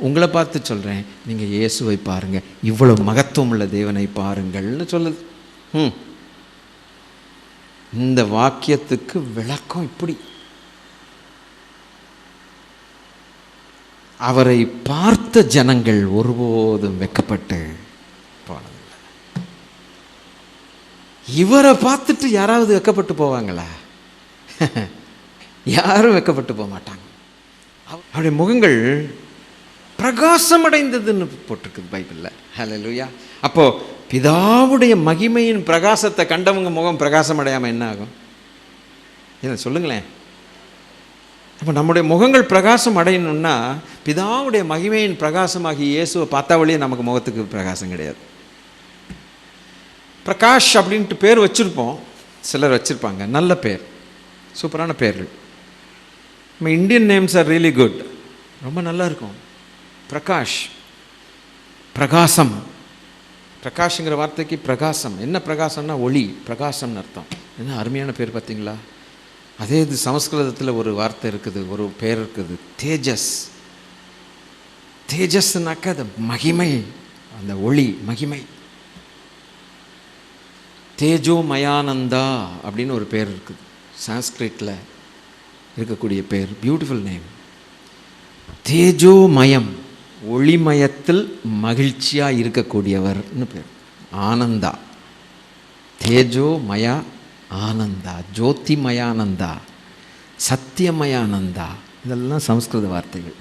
உங்களை பார்த்து சொல்கிறேன், நீங்கள் இயேசுவை பாருங்கள், இவ்வளவு மகத்துவம் உள்ள தேவனை பாருங்கள்னு சொல்லுது. இந்த வாக்கியத்துக்கு விளக்கம் இப்படி. அவரை பார்த்த ஜனங்கள் ஒருபோதும் வெட்கப்பட்டு போனதில்லை. இவரை பார்த்துட்டு யாராவது வெட்கப்பட்டு போவாங்களா? யாரும் வெட்கப்பட்டு போக மாட்டாங்க. அவருடைய முகங்கள் பிரகாசம் அடைந்ததுன்னு போட்டிருக்குது பைபிளில். ஹல்லேலூயா. அப்போ பிதாவுடைய மகிமையின் பிரகாசத்தை கண்டவங்க முகம் பிரகாசம் அடையாமல் என்ன ஆகும்? என்ன சொல்லுங்களேன். அப்போ நம்முடைய முகங்கள் பிரகாசம் அடையணும்னா பிதாவுடைய மகிமையின் பிரகாசமாகி இயேசுவை பார்த்தா வழியே நமக்கு முகத்துக்கு பிரகாசம் கிடையாது. பிரகாஷ் அப்படின்ட்டு பேர் வச்சுருப்போம், சிலர் வச்சுருப்பாங்க, நல்ல பேர், சூப்பரான பேர்கள். நம்ம Indian names are really good, ரொம்ப நல்லா இருக்கும். பிரகாஷ், பிரகாசம். பிரகாஷ்ங்கிற வார்த்தைக்கு பிரகாசம். என்ன பிரகாசம்னா ஒளி, பிரகாசம்னு அர்த்தம். என்ன அருமையான பேர் பார்த்தீங்களா? அதே இது சமஸ்கிருதத்தில் ஒரு வார்த்தை இருக்குது, ஒரு பேர் இருக்குது, தேஜஸ். தேஜஸ்னாக்க அது மகிமை, அந்த ஒளி, மகிமை. தேஜோ மயானந்தா அப்படின்னு ஒரு பேர் இருக்குது, சான்ஸ்கிரிட்டில் இருக்கக்கூடிய பேர். Beautiful name. தேஜோமயம், ஒளிமயத்தில் மகிழ்ச்சியாக இருக்கக்கூடியவர்னு பேர். ஆனந்தா, தேஜோமயா ஆனந்தா, ஜோதிமயானந்தா, சத்தியமயானந்தா, இதெல்லாம் சமஸ்கிருத வார்த்தைகள்.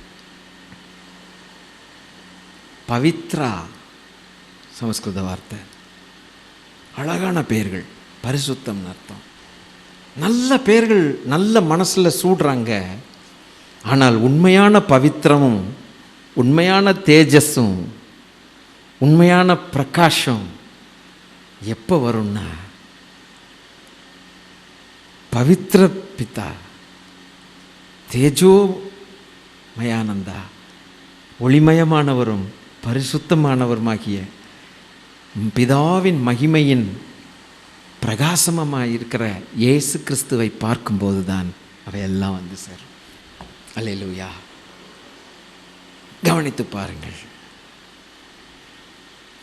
பவித்ரா, சமஸ்கிருத வார்த்தை. அழகான பெயர்கள், பரிசுத்தம்னு அர்த்தம். நல்ல பெயர்கள் நல்ல மனசில் சூடுறாங்க. ஆனால் உண்மையான பவித்திரமும் உண்மையான தேஜஸும் உண்மையான பிரகாஷம் எப்போ வரும்னா, பவித்ர பிதா தேஜோ மயானந்தா, ஒளிமயமானவரும் பரிசுத்தமானவருமாகிய பிதாவின் மகிமையின் பிரகாசமாக இருக்கிற இயேசு கிறிஸ்துவை பார்க்கும்போது தான் அவையெல்லாம் வந்து சேரும். அல்லேலூயா. கவனித்து பாருங்கள்,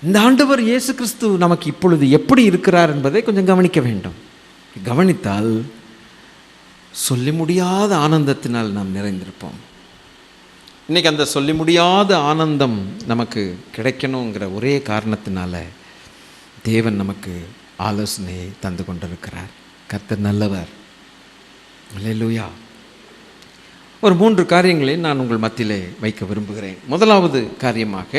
இந்த ஆண்டவர் இயேசு கிறிஸ்து நமக்கு இப்பொழுது எப்படி இருக்கிறார் என்பதை கொஞ்சம் கவனிக்க வேண்டும். கவனித்தால் சொல்லி முடியாத ஆனந்தத்தினால் நாம் நிறைந்திருப்போம். இன்றைக்கி அந்த சொல்லி முடியாத ஆனந்தம் நமக்கு கிடைக்கணுங்கிற ஒரே காரணத்தினால தேவன் நமக்கு ஆலோசனையை தந்து கொண்டிருக்கிறார். கர்த்தர் நல்லவர். அல்லேலூயா. ஒரு 3 காரியங்களை நான் உங்கள் மத்தியிலே வைக்க விரும்புகிறேன். முதலாவது காரியமாக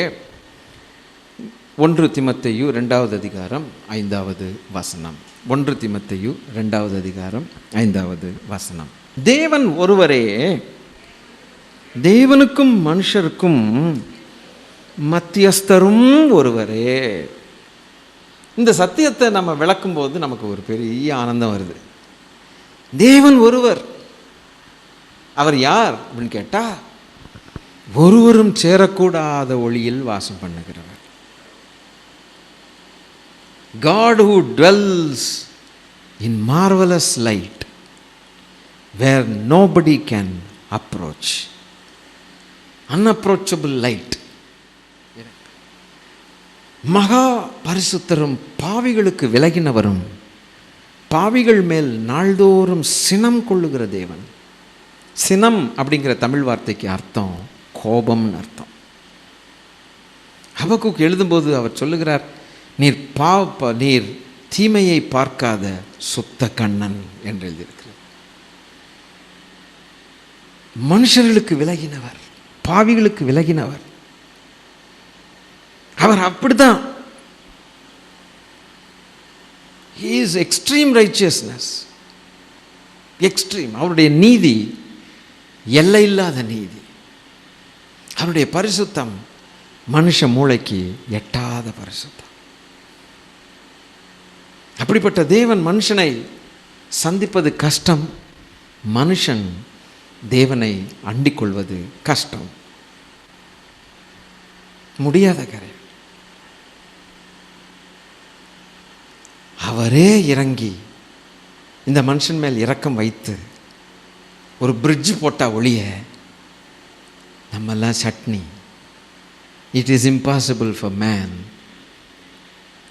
1 தீமோத்தேயு 2வது அதிகாரம் 5வது வசனம். 1 தீமோத்தேயு 2வது அதிகாரம் 5வது வசனம். தேவன் ஒருவரே, தேவனுக்கும் மனுஷருக்கும் மத்தியஸ்தரும் ஒருவரே. இந்த சத்தியத்தை நம்ம விளக்கும்போது நமக்கு ஒரு பெரிய ஆனந்தம் வருது. தேவன் ஒருவர். அவர் யார் அப்படின்னு கேட்டால், ஒருவரும் சேரக்கூடாத ஒளியில் வாசம் பண்ணுகிறவர். God who dwells in marvelous light where nobody can approach. Unapproachable light. மகா பரிசுத்தரும் பாவிகளுக்கு விலகினவரும் பாவிகள் மேல் நாள்தோறும் சினம் கொள்ளுகிற தேவன். சினம் அப்படிங்கிற தமிழ் வார்த்தைக்கு அர்த்தம் கோபம்னு அர்த்தம். ஹபக்குக் எழுதும்போது அவர் சொல்லுகிறார், நீர் தீமையை பார்க்காத சுத்த கண்ணன் என்று எழுதியிருக்கிறார். மனுஷர்களுக்கு விலகினவர், பாவிகளுக்கு விலகினவர். அவர் அப்படிதான். He is extreme righteousness. Extreme. அவருடைய நீதி எல்லையில்லாத நீதி. அவருடைய பரிசுத்தம் மனுஷ மூளைக்கு எட்டாத பரிசுத்தம். அப்படிப்பட்ட தேவன் மனுஷனை சந்திப்பது கஷ்டம். மனுஷன் தேவனை அண்டிக் கொள்வது கஷ்டம், முடியாத காரியம். அவரே இறங்கி இந்த மனுஷன் மேல் இரக்கம் வைத்து ஒரு பிரிட்ஜ் போட்டால் ஒழிய நம்மெல்லாம் சட்னி. It is impossible for man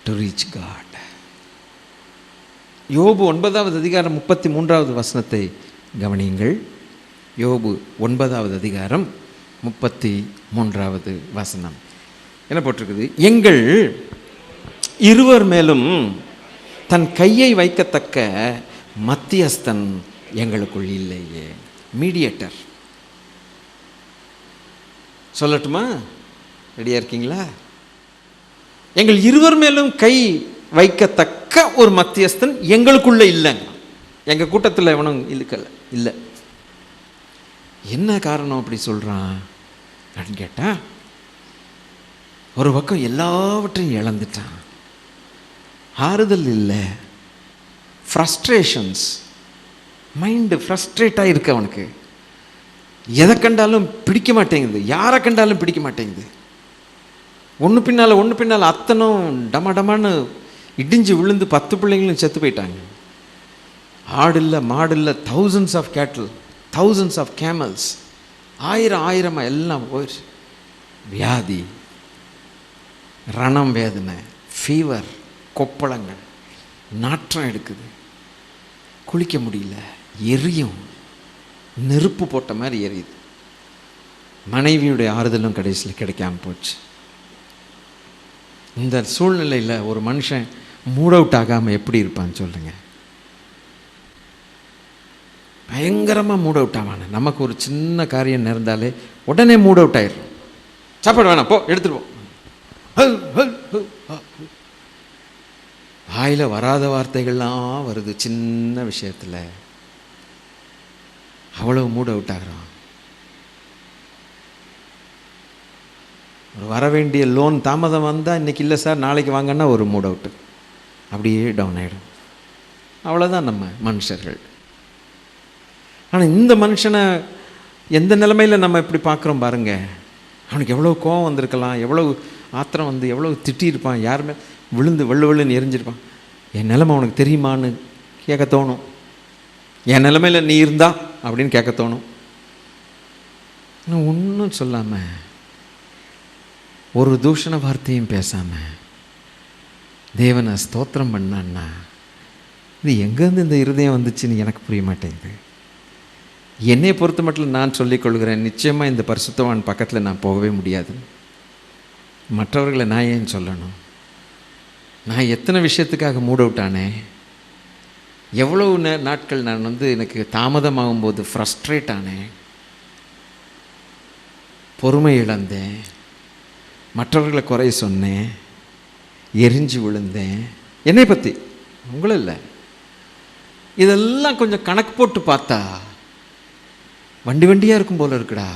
to reach God. யோபு 9வது அதிகாரம் 33வது வசனத்தை கவனியுங்கள். யோபு 9வது அதிகாரம் 33வது வசனம் என்ன போட்டிருக்குது? எங்கள் இருவர் மேலும் தன் கையை வைக்கத்தக்க மத்தியஸ்தன் எங்களுக்குள் இல்லையே. மீடியேட்டர். சொல்லட்டுமா? ரெடியா இருக்கீங்களா? எங்கள் இருவர் மேலும் கை வைக்கத்தக்க ஒரு மத்தியஸ்தன் எங்களுக்குள்ள இல்லைங்க. எங்கள் கூட்டத்தில் எவனும் இல்லை. என்ன காரணம் அப்படி சொல்கிறான் அப்படின்னு கேட்டால், ஒரு பக்கம் எல்லாவற்றையும் இழந்துட்டான், ஆறுதல் இல்லை, ஃப்ரஸ்ட்ரேஷன்ஸ், மைண்டு ஃப்ரஸ்ட்ரேட்டாக இருக்கு. அவனுக்கு எதை கண்டாலும் பிடிக்க மாட்டேங்குது, யாரை கண்டாலும் பிடிக்க மாட்டேங்குது. ஒன்று பின்னால் அத்தனும் டமான்னு இடிஞ்சு விழுந்து 10 பிள்ளைங்களும் செத்து போயிட்டாங்க. ஆடு இல்லை, மாடு இல்லை, thousands of cattle, thousands of camels, ஆயிரமா எல்லாம் போயிடுச்சு. வியாதி, ரணம், வேதனை, ஃபீவர், கொப்பளங்கள், நாற்றம் எடுக்குது, குளிக்க முடியல, எரியும், நெருப்பு போட்ட மாதிரி எரியுது. மனைவியுடைய ஆறுதலும் கடைசியில் கிடைக்காம போச்சு. இந்த சூழ்நிலையில் ஒரு மனுஷன் மூட் அவுட் ஆகாமல் எப்படி இருப்பான்னு சொல்லுங்கள்? பயங்கரமாக மூட் அவுட் ஆவான. நமக்கு ஒரு சின்ன காரியம் நேர்ந்தாலே உடனே மூட் அவுட் ஆயிடும். சாப்பாடு வேணாம், போ எடுத்துட்டு போ. வாயில் வராத வார்த்தைகள்லாம் வருது. சின்ன விஷயத்தில் அவ்வளோ மூட் அவுட் ஆகிறான். வர வேண்டிய லோன் தாமதம் வந்தால் இன்றைக்கி இல்லை சார் நாளைக்கு வாங்கன்னா ஒரு மூட் அவுட்டு, அப்படியே டவுன் ஆகிடும். அவ்வளோதான் நம்ம மனுஷர்கள். ஆனால் இந்த மனுஷனை எந்த நிலைமையில் நம்ம இப்படி பார்க்குறோம் பாருங்க. அவனுக்கு எவ்வளோ கோவம் வந்திருக்கலாம், எவ்வளோ ஆத்திரம் வந்து எவ்வளோ திட்டியிருப்பான், யாருமே விழுந்து வெள்ளுன்னு எரிஞ்சிருப்பான். என் நிலைமை அவனுக்கு தெரியுமான்னு கேட்க தோணும். என் நிலைமையில் நீ இருந்தா அப்படின்னு கேட்க தோணும். ஆனால் ஒன்றும் சொல்லாமல், ஒரு தூஷண வார்த்தையும் பேசாமல் தேவனை ஸ்தோத்திரம் பண்ணான்னா இது எங்கேருந்து இந்த இருதயம் வந்துச்சுன்னு எனக்கு புரிய மாட்டேங்குது. என்னை பொறுத்த மட்டும் நான் சொல்லிக்கொள்கிறேன், நிச்சயமாக இந்த பரிசுத்தவான் பக்கத்தில் நான் போகவே முடியாது. மற்றவர்களை நான் ஏன் சொல்லணும்? நான் எத்தனை விஷயத்துக்காக மூட் அவுட் ஆனேன். எவ்வளவு நாட்கள் நான் வந்து எனக்கு தாமதமாகும்போது ஃப்ரஸ்ட்ரேட் ஆனேன், பொறுமை இழந்தேன், மற்றவர்களை குறை சொன்னேன், எரிஞ்சு விழுந்தேன். என்னை பற்றி, உங்களும் இல்லை. இதெல்லாம் கொஞ்சம் கணக்கு போட்டு பார்த்தா வண்டி வண்டியாக இருக்கும் போல இருக்குடா.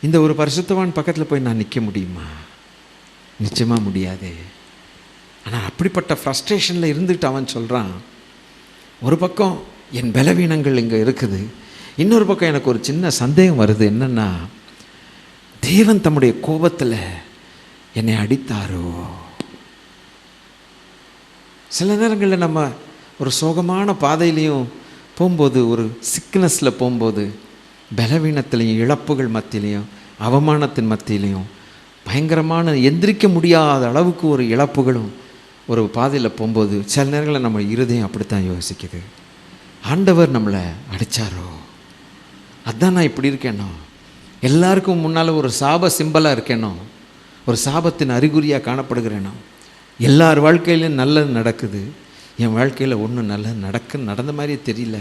இந்த ஒரு பரிசுத்தவான் பக்கத்தில் போய் நான் நிற்க முடியுமா? நிச்சயமாக முடியாது. ஆனால் அப்படிப்பட்ட ஃப்ரஸ்ட்ரேஷனில் இருந்துட்டு அவன் சொல்கிறான், ஒரு பக்கம் என் பலவீனங்கள் இங்கே இருக்குது, இன்னொரு பக்கம் எனக்கு ஒரு சின்ன சந்தேகம் வருது. என்னென்னா, தேவன் தம்முடைய கோபத்தில் என்னை அடித்தாரோ? சில நேரங்களில் நம்ம ஒரு சோகமான பாதையிலையும் போகும்போது, ஒரு சிக்னஸில் போகும்போது, பலவீனத்திலையும் இழப்புகள் மத்தியிலையும் அவமானத்தின் மத்தியிலையும் பயங்கரமான எந்திரிக்க முடியாத அளவுக்கு ஒரு இழப்புகளும் ஒரு பாதையில் போகும்போது சில நேரங்களில் நம்ம இருதயம் அப்படித்தான் யோசிக்குது, ஆண்டவர் நம்மளை அடித்தாரோ? அதுதான் நான் இப்படி இருக்கேனோ? எல்லாருக்கும் முன்னால் ஒரு சாப சிம்பலாக இருக்கேனோ? ஒரு சாபத்தின் அறிகுறியாக காணப்படுகிறேனோ? எல்லார் வாழ்க்கையிலும் நல்லது நடக்குது, என் வாழ்க்கையில் ஒன்றும் நல்லது நடந்த மாதிரியே தெரியல.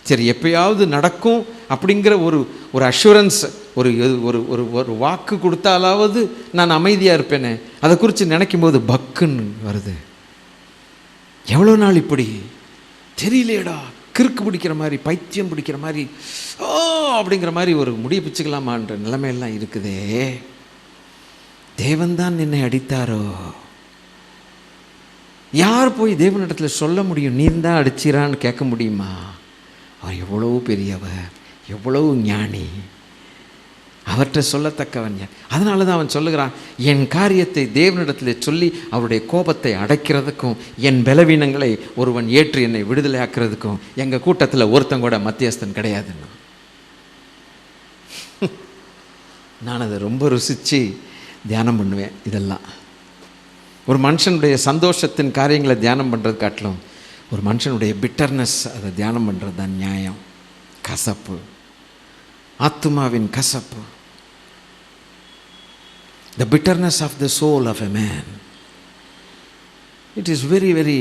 சரி, எப்பயாவது நடக்கும் அப்படிங்கிற ஒரு அஷூரன்ஸ், ஒரு ஒரு ஒரு வாக்கு கொடுத்தாலாவது நான் அமைதியாக இருப்பேனே, அதை குறித்து நினைக்கும் போது பக்குன்னு வருது. எவ்வளோ நாள் இப்படி தெரியலையடா, கிறுக்கு பிடிக்கிற மாதிரி, பைத்தியம் பிடிக்கிற மாதிரி, அப்படிங்கிற மாதிரி ஒரு முடிய பிச்சுக்கலாமான்ற நிலைமையெல்லாம் இருக்குதே. தேவன்தான் என்னை அடித்தாரோ? யார் போய் தேவனிடத்தில் சொல்ல முடியும்? நீர் தான் அடிச்சிரான்னு கேட்க முடியுமா? அவர் எவ்வளவு பெரியவர், எவ்வளவு ஞானி, அவற்றை சொல்லத்தக்கவன். அதனால தான் அவன் சொல்லுகிறான், என் காரியத்தை தேவனிடத்தில் சொல்லி அவருடைய கோபத்தை அடைக்கிறதுக்கும் என் பலவீனங்களை ஒருவன் ஏற்று என்னை விடுதலை ஆக்கிறதுக்கும் எங்கள் கூட்டத்தில் ஒருத்தன் கூட மத்தியஸ்தன் கிடையாதுன்னு. நான் அதை ரொம்ப ருசித்து தியானம் பண்ணுவேன். இதெல்லாம் ஒரு மனுஷனுடைய சந்தோஷத்தின் காரியங்களை தியானம் பண்ணுறது காட்டிலும் ஒரு மனுஷனுடைய பிட்டர்னஸ் அதை தியானம் பண்ணுறது தான் நியாயம். கசப்பு, ஆத்துமாவின் கசப்பு, the bitterness of the soul of a man, it is very very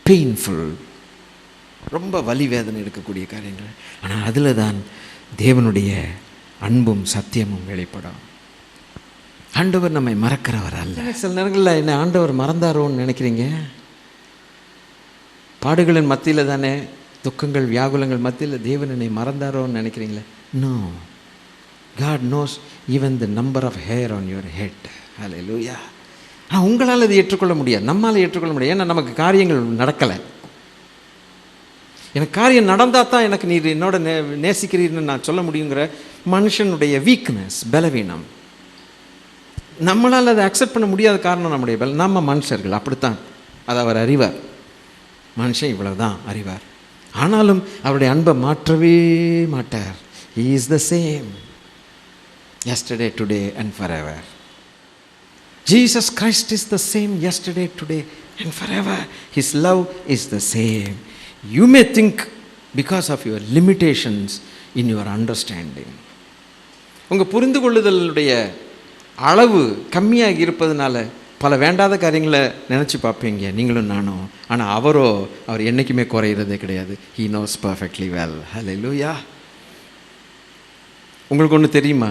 painful. ரொம்ப வலி வேதனை எடுக்கக்கூடிய காரியங்கள். ஆனால் அதில் தான் தேவனுடைய அன்பும் சத்தியமும் வெளிப்படும். ஆண்டவர் நம்மை மறக்கிறவர் அல்ல. சில நேரங்களில் என்ன ஆண்டவர் மறந்தாரோன்னு நினைக்கிறீங்க? பாடுகளின் மத்தியில் தானே, துக்கங்கள் வியாகுலங்கள் மத்தியில் தேவன் என்னை மறந்தாரோன்னு நினைக்கிறீங்களே? No, God knows even the number of hair on your head. Hallelujah. உங்களால் அதை ஏற்றுக்கொள்ள முடியாது, நம்மளால் ஏற்றுக்கொள்ள முடியாது. ஏன்னா நமக்கு காரியங்கள் நடக்கலை. எனக்கு காரியம் நடந்தால் தான் எனக்கு நீர் என்னோட நேசிக்கிறீர்னு நான் சொல்ல முடியுங்கிற மனுஷனுடைய வீக்னஸ், பலவீனம். நம்மளால் அதை அக்செப்ட் பண்ண முடியாத காரணம் நம்முடைய நம்ம மனுஷர்கள் அப்படித்தான். அது அவர் அறிவார். மனுஷன் இவ்வளவுதான் அறிவார். ஆனாலும் அவருடைய அன்பை மாற்றவே மாட்டார். He is the same yesterday, today and forever. Jesus Christ is the same yesterday, today and forever. His love is the same. You may think because of your limitations in your understanding, உங்கள் புரிந்து கொள்ளுதலுடைய அளவு கம்மியாக இருப்பதனால பல வேண்டாத காரியங்களை நினச்சி பார்ப்பீங்க, நீங்களும் நானும். ஆனால் அவர் என்றைக்குமே குறையிறதே கிடையாது. He knows perfectly well. Hallelujah. உங்களுக்கு ஒன்று தெரியுமா?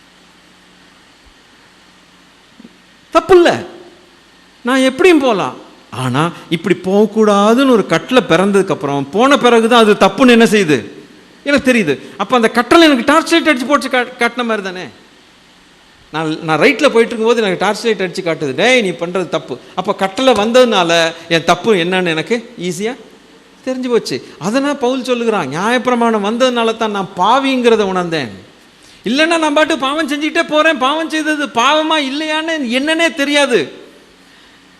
தப்பு இல்லை, நான் எப்படியும் போகலாம். ஆனால் இப்படி போகக்கூடாதுன்னு ஒரு கட்டளை பிறந்ததுக்கப்புறம் போன பிறகு தான் அது தப்புன்னு என்ன செய்யுது எனக்கு தெரியுது. அப்போ அந்த கட்டளை எனக்கு டார்ச் லைட் அடித்து போட்டு காட்டின மாதிரி தானே. நான் ரைட்டில் போயிட்டு இருக்கும்போது எனக்கு டார்ச் லைட் அடித்து காட்டுது, டேய் நீ பண்ணுறது தப்பு. அப்போ கட்டளை வந்ததுனால என் தப்பு என்னன்னு எனக்கு ஈஸியாக தெரிஞ்சு போச்சு. அதனால் பவுல் சொல்லுகிறான், நியாயப்பிரமாணம் வந்ததுனால தான் நான் பாவிங்கிறத உணர்ந்தேன். இல்லைன்னா நான் பாட்டு பாவம் செஞ்சுக்கிட்டே போகிறேன், பாவம் செய்தது பாவமா இல்லையான்னு என்னன்னே தெரியாது.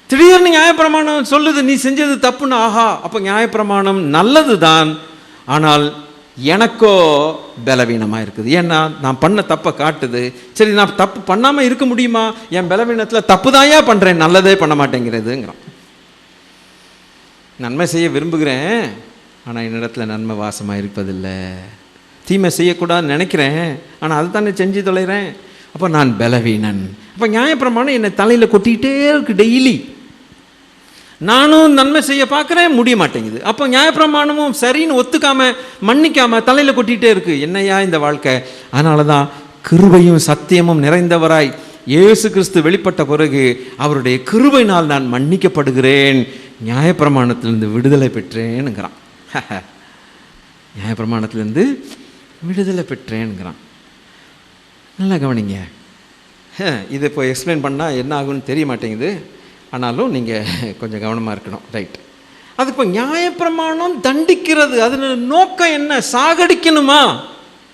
திடீர்னு நியாயப்பிரமாணம் சொல்லுது நீ செஞ்சது தப்புன்னு. ஆஹா, அப்போ நியாயப்பிரமாணம் நல்லது தான், ஆனால் எனக்கோ பலவீனமாக இருக்குது. ஏன்னா நான் பண்ண தப்பை காட்டுது. சரி, நான் தப்பு பண்ணாமல் இருக்க முடியுமா? என் பலவீனத்தில் தப்பு தாயா பண்ணுறேன், நல்லதே பண்ண மாட்டேங்கிறதுங்கிறான். நன்மை செய்ய விரும்புகிறேன், ஆனால் என்னிடத்துல நன்மை வாசமாக இருப்பதில்லை. தீமை செய்யக்கூடாதுன்னு நினைக்கிறேன், ஆனால் அது தானே செஞ்சு தொலைகிறேன். அப்போ நான் பலவீனன். அப்போ நியாயப்பிரமாணம் என்னை தலையில் கொட்டிக்கிட்டே இருக்கு டெய்லி. நானும் நன்மை செய்ய பார்க்குறேன், முடிய மாட்டேங்குது. அப்போ நியாயப்பிரமாணமும் சரின்னு ஒத்துக்காம மன்னிக்காமல் தலையில் கொட்டிகிட்டே இருக்கு. என்னையா இந்த வாழ்க்கை? அதனால தான் கிருபையும் சத்தியமும் நிறைந்தவராய் இயேசு கிறிஸ்து வெளிப்பட்ட பிறகு அவருடைய கிருபையினால் நான் மன்னிக்கப்படுகிறேன், நியாயப்பிரமாணத்திலிருந்து விடுதலை பெற்றேனுங்கிறான். நியாயப்பிரமாணத்திலிருந்து விடுதலை பெற்றேனுங்கிறான். நல்லா கவனிங்க. இதை இப்போ எக்ஸ்பிளைன் பண்ணால் என்ன ஆகுன்னு தெரிய மாட்டேங்குது. ஆனாலும் நீங்கள் கொஞ்சம் கவனமாக இருக்கணும். ரைட். அது இப்போ நியாயப்பிரமாணம் தண்டிக்கிறது, அதில் நோக்கம் என்ன? சாகடிக்கணுமா?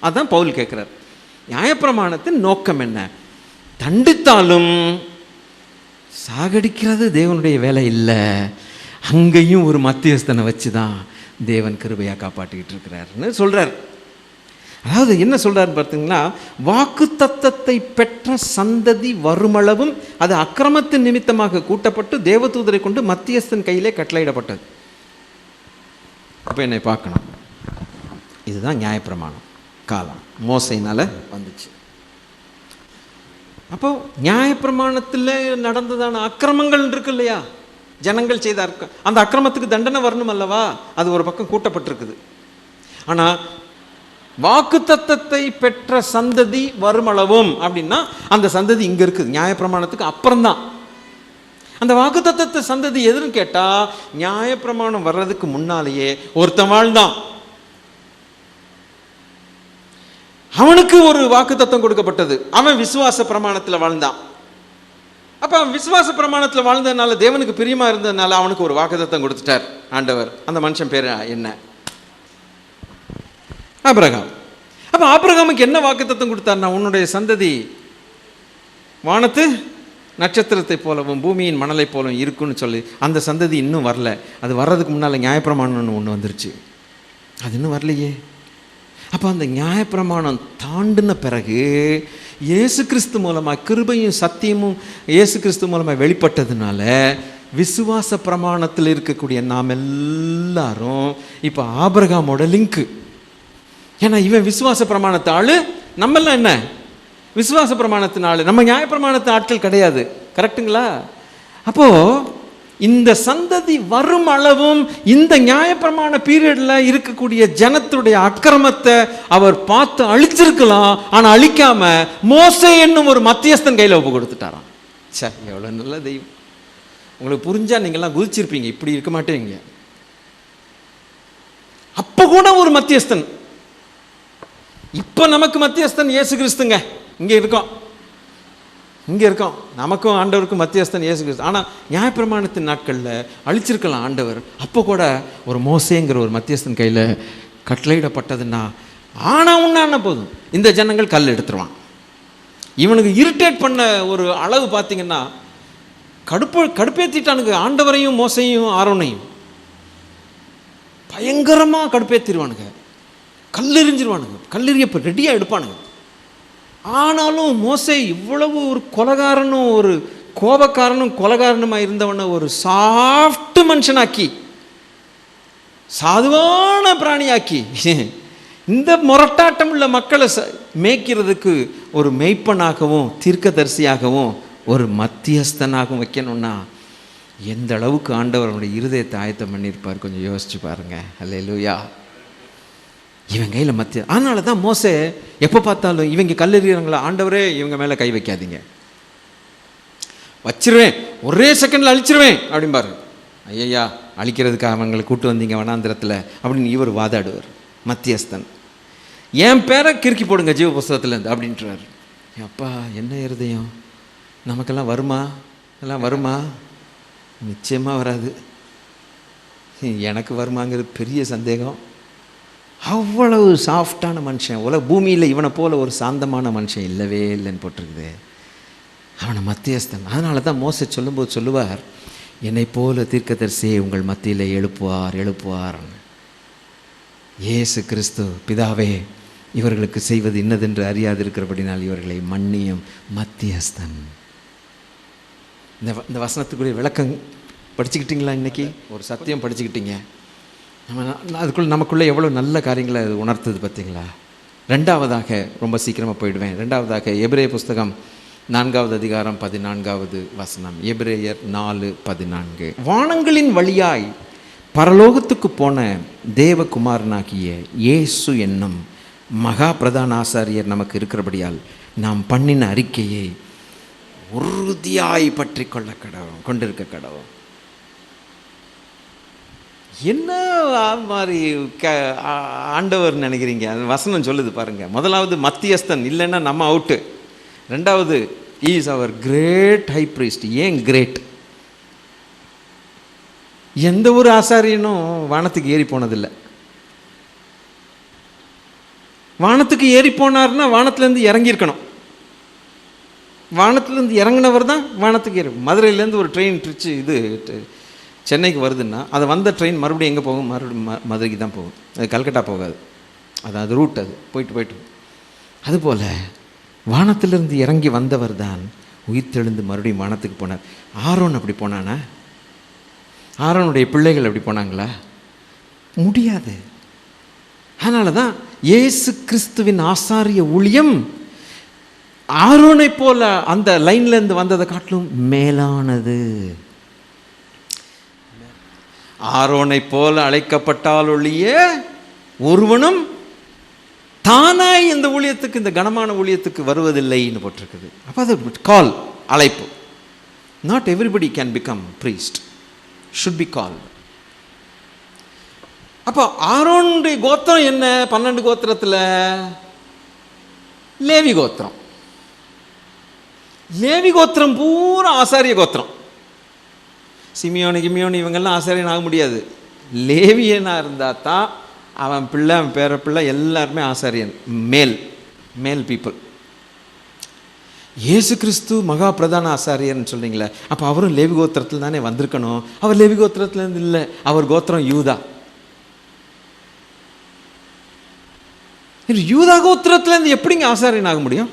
அதுதான் பவுல் கேட்குறார். நியாயப்பிரமாணத்தின் நோக்கம் என்ன? தண்டித்தாலும் சாகடிக்கிறது தேவனுடைய வேலை இல்லை. அங்கேயும் ஒரு மத்தியஸ்தனை வச்சு தான் தேவன் கிருபையாக காப்பாற்றிக்கிட்டு இருக்கிறாருன்னு சொல்கிறார். அதாவது என்ன சொல்கிறாருன்னு பார்த்தீங்கன்னா, வாக்கு தத்தத்தை பெற்ற சந்ததி வருமளவும் அது அக்கிரமத்தின் நிமித்தமாக கூட்டப்பட்டு தேவதூதரை கொண்டு மத்தியஸ்தன் கையிலே கட்டளையிடப்பட்டது. அப்போ என்னை பார்க்கணும், இதுதான் நியாயப்பிரமாணம் காலம் மோசையினால் வந்துச்சு. அப்போ நியாயப்பிரமாணத்தில் நடந்ததான அக்கிரமங்கள் இருக்கு இல்லையா, ஜனங்கள் செய்த அந்த அக்கிரமத்துக்கு தண்டனை வரணும் அல்லவா, அது ஒரு பக்கம் கூட்டப்பட்டிருக்குது. ஆனால் வாக்கு தத்தத்தை பெற்ற சந்ததி வருமளவும் அப்படின்னா அந்த சந்ததி இங்கே இருக்குது, நியாயப்பிரமாணத்துக்கு அப்புறம்தான். அந்த வாக்கு தத்தத்தை சந்ததி எதுன்னு கேட்டால், நியாயப்பிரமாணம் வர்றதுக்கு முன்னாலேயே ஒருத்தன் வாழ்ந்தான், அவனுக்கு ஒரு வாக்கு தத்தம் கொடுக்கப்பட்டது, அவன் விசுவாச பிரமாணத்தில் வாழ்ந்தான். அப்போ அவன் விசுவாச பிரமாணத்தில் வாழ்ந்ததுனால, தேவனுக்கு பிரியமாக இருந்ததுனால அவனுக்கு ஒரு வாக்கு தத்தம் கொடுத்துட்டார் ஆண்டவர். அந்த மனுஷன் பேர் என்ன? ஆபிரகாம். அப்போ ஆபிரகாமுக்கு என்ன வாக்குத்தத்தம் கொடுத்தார்னா, உன்னுடைய சந்ததி வானத்து நட்சத்திரத்தை போலவும் பூமியின் மணலை போலவும் இருக்குன்னு சொல்லி. அந்த சந்ததி இன்னும் வரல. அது வர்றதுக்கு முன்னால் நியாயப்பிரமாணம்னு ஒன்று வந்துருச்சு, அது இன்னும் வரலையே. அப்போ அந்த நியாயப்பிரமாணம் தாண்டின பிறகு இயேசு கிறிஸ்து மூலமாக கிருபையும் சத்தியமும் இயேசு கிறிஸ்து மூலமாக வெளிப்பட்டதுனால விசுவாச பிரமாணத்தில் இருக்கக்கூடிய நாம் எல்லாரும் இப்போ ஆபிரகாமோட லிங்க்கு. ஏன்னா இவன் விசுவாச பிரமாணத்து ஆள், நம்மெல்லாம் என்ன விசுவாச பிரமாணத்தின் ஆள், நம்ம நியாயப்பிரமாணத்து ஆட்கள் கிடையாது. கரெக்டுங்களா? அப்போது இந்த சந்ததி வரும் அளவும் இந்த நியாயப்பிரமாண பீரியடில் இருக்கக்கூடிய ஜனத்துடைய அக்கிரமத்தை அவர் பார்த்து அழிச்சிருக்கலாம், ஆனால் அழிக்காம மோசே என்னும் ஒரு மத்தியஸ்தன் கையில் ஒப்பு கொடுத்துட்டாராம். சே, எவ்வளோ நல்ல தெய்வம். உங்களுக்கு புரிஞ்சா நீங்கள்லாம் குதிச்சிருப்பீங்க, இப்படி இருக்க மாட்டேங்க. அப்போ கூட ஒரு மத்தியஸ்தன். இப்போ நமக்கு மத்தியஸ்தன் இயேசு கிறிஸ்துங்க. இங்கே இருக்கோம், நமக்கும் ஆண்டவருக்கும் மத்தியஸ்தன் இயேசு கிறிஸ்து. ஆனால் நியாயப்பிரமாணத்தின் நாட்களில் அழிச்சிருக்கலாம் ஆண்டவர். அப்போ கூட ஒரு மோசேங்கிற ஒரு மத்தியஸ்தன் கையில் கட்டளையிடப்பட்டதுன்னா, ஆனால் உண்ணான போதும் இந்த ஜனங்கள் கல் எடுத்துருவான். இவனுக்கு இரிட்டேட் பண்ண ஒரு அளவு பார்த்தீங்கன்னா, கடுப்பேற்றிட்டானுங்க ஆண்டவரையும் மோசையும் ஆரோனையும். பயங்கரமாக கடுப்பேற்றிடுவானுங்க, கல்லெறிஞ்சிருவானுங்க, கல்லெறிய ரெடியாக எடுப்பானுங்க. ஆனாலும் மோசே இவ்வளவு ஒரு கொலகாரனும் ஒரு கோபக்காரனும் கொலகாரனுமாக இருந்தவனை ஒரு சாஃப்ட் மனுஷனாக்கி, சாதுவான பிராணியாக்கி, இந்த முரட்டாட்டம் உள்ள மக்களை மேய்க்கிறதுக்கு ஒரு மேய்ப்பனாகவும் தீர்க்கதரிசியாகவும் ஒரு மத்தியஸ்தனாகவும் வைக்கணும்னா எந்த அளவுக்கு ஆண்டவர் அவனுடைய இருதயத்தை ஆயத்தம் பண்ணியிருப்பார், கொஞ்சம் யோசிச்சு பாருங்க. அல்லேலூயா. இவன் கையில் மத்திய. அதனால தான் மோசே எப்போ பார்த்தாலும் இவங்க கல்லெறிகிறாங்களா, ஆண்டவரே இவங்க மேலே கை வைக்காதீங்க, வச்சிருவேன், ஒரே செகண்டில் அழிச்சிருவேன் அப்படிம்பாரு. ஐயா அழிக்கிறதுக்காக அவங்களை கூட்டு வந்தீங்க வனாந்திரத்தில் அப்படின்னு இவர் வாதாடுவார். மத்தியஸ்தன், என் பேரை கிறுக்கி போடுங்க ஜீவ புஸ்தகத்துலேருந்து அப்படின்றார். அப்பா என்ன இருதயம், நமக்கெல்லாம் வருமா? எல்லாம் வருமா? நிச்சயமாக வராது. எனக்கு வருமாங்கிறது பெரிய சந்தேகம். அவ்வளவு சாஃப்டான மனுஷன், பூமியில் இவனை போல் ஒரு சாந்தமான மனுஷன் இல்லவே இல்லைன்னு போட்டிருக்குது. அவனை மத்தியஸ்தன். அதனால தான் மோசே சொல்லும்போது சொல்லுவார், என்னை போல தீர்க்கதரிசியை உங்கள் மத்தியில் எழுப்புவார். இயேசு கிறிஸ்து, பிதாவே இவர்களுக்கு செய்வது இன்னதென்று அறியாதிருக்கிறபடினால் இவர்களை மன்னியும் மத்தியஸ்தன். இந்த வசனத்துக்குரிய விளக்கம் படிச்சுக்கிட்டிங்களா? இன்றைக்கி ஒரு சத்தியம் படிச்சுக்கிட்டீங்க. அதுக்குள்ளே நமக்குள்ளே எவ்வளோ நல்ல காரியங்களை அது உணர்த்துது பார்த்தீங்களா? ரெண்டாவதாக, ரொம்ப சீக்கிரமாக போயிடுவேன், ரெண்டாவதாக எபிரேய புஸ்தகம் 4வது அதிகாரம் 14வது வசனம். எபிரேயர் 4:14. வானங்களின் வழியாய் பரலோகத்துக்கு போன தேவகுமாரனாகிய இயேசு என்னும் மகா பிரதான ஆசாரியர் நமக்கு இருக்கிறபடியால் நாம் பண்ணின அறிக்கையை உறுதியாய் பற்றி கொண்டிருக்க கடவும். என்ன மாதிரி ஆண்டவர் நினைக்கிறீங்க? அந்த வசனம் சொல்லுது பாருங்கள். முதலாவது மத்தியஸ்தன் இல்லைன்னா நம்ம அவுட்டு. ரெண்டாவது, is our great high priest. ஏன் கிரேட்? எந்த ஒரு ஆசாரியனும் வானத்துக்கு ஏறி போனதில்லை. வானத்துக்கு ஏறி போனார்னா வானத்துலேருந்து இறங்கியிருக்கணும். வானத்துலேருந்து இறங்கினவர் தான் வானத்துக்கு ஏறி. மதுரையிலேருந்து ஒரு ட்ரெயின் இது சென்னைக்கு வருதுன்னா அது வந்த ட்ரெயின் மறுபடியும் எங்கே போகும்? மறுபடியும் மதுரைக்கு தான் போகும். அது கல்கட்டா போகாது. அது ரூட். அது போயிட்டு அதுபோல் வானத்திலிருந்து இறங்கி வந்தவர் தான் உயிர்த்தெழுந்து மறுபடியும் வானத்துக்கு போனார். ஆரோன் அப்படி போனானா? ஆரோனுடைய பிள்ளைகள் அப்படி போனாங்களா? முடியாது. அதனால தான் இயேசு கிறிஸ்துவின் ஆசாரிய ஊழியம் ஆரோனை போல அந்த லைன்லேருந்து வந்ததை காட்டிலும் மேலானது. ஆரோனை போல அழைக்கப்பட்டால் ஒழிய ஒருவனும் தானாய் இந்த ஊழியத்துக்கு, இந்த கனமான ஊழியத்துக்கு வருவதில்லைன்னு போட்டிருக்குது. அப்போ அது கால், அழைப்பு. Not everybody can become priest, should be call. அப்போ ஆரோனுடைய கோத்திரம் என்ன? 12 கோத்திரத்தில் லேவி கோத்திரம். லேவி கோத்திரம் பூரா ஆசாரிய கோத்திரம். கிமியோனி இவங்கெல்லாம் ஆசாரியன் ஆக முடியாது. லேவியனாக இருந்தால் தான் அவன் பிள்ளை, அவன் பேரப்பிள்ளை எல்லாருமே ஆசாரியன். மேல் பீப்புள். இயேசு கிறிஸ்து மகா பிரதான ஆசாரியர்னு சொல்கிறீங்களே, அப்போ அவரும் லேவி கோத்திரத்தில் தானே வந்திருக்கணும். அவர் லேவி கோத்திரத்துலேருந்து இல்லை, அவர் கோத்திரம் யூதா. யூதா கோத்திரத்துலேருந்து எப்படிங்க ஆசாரியன் ஆக முடியும்?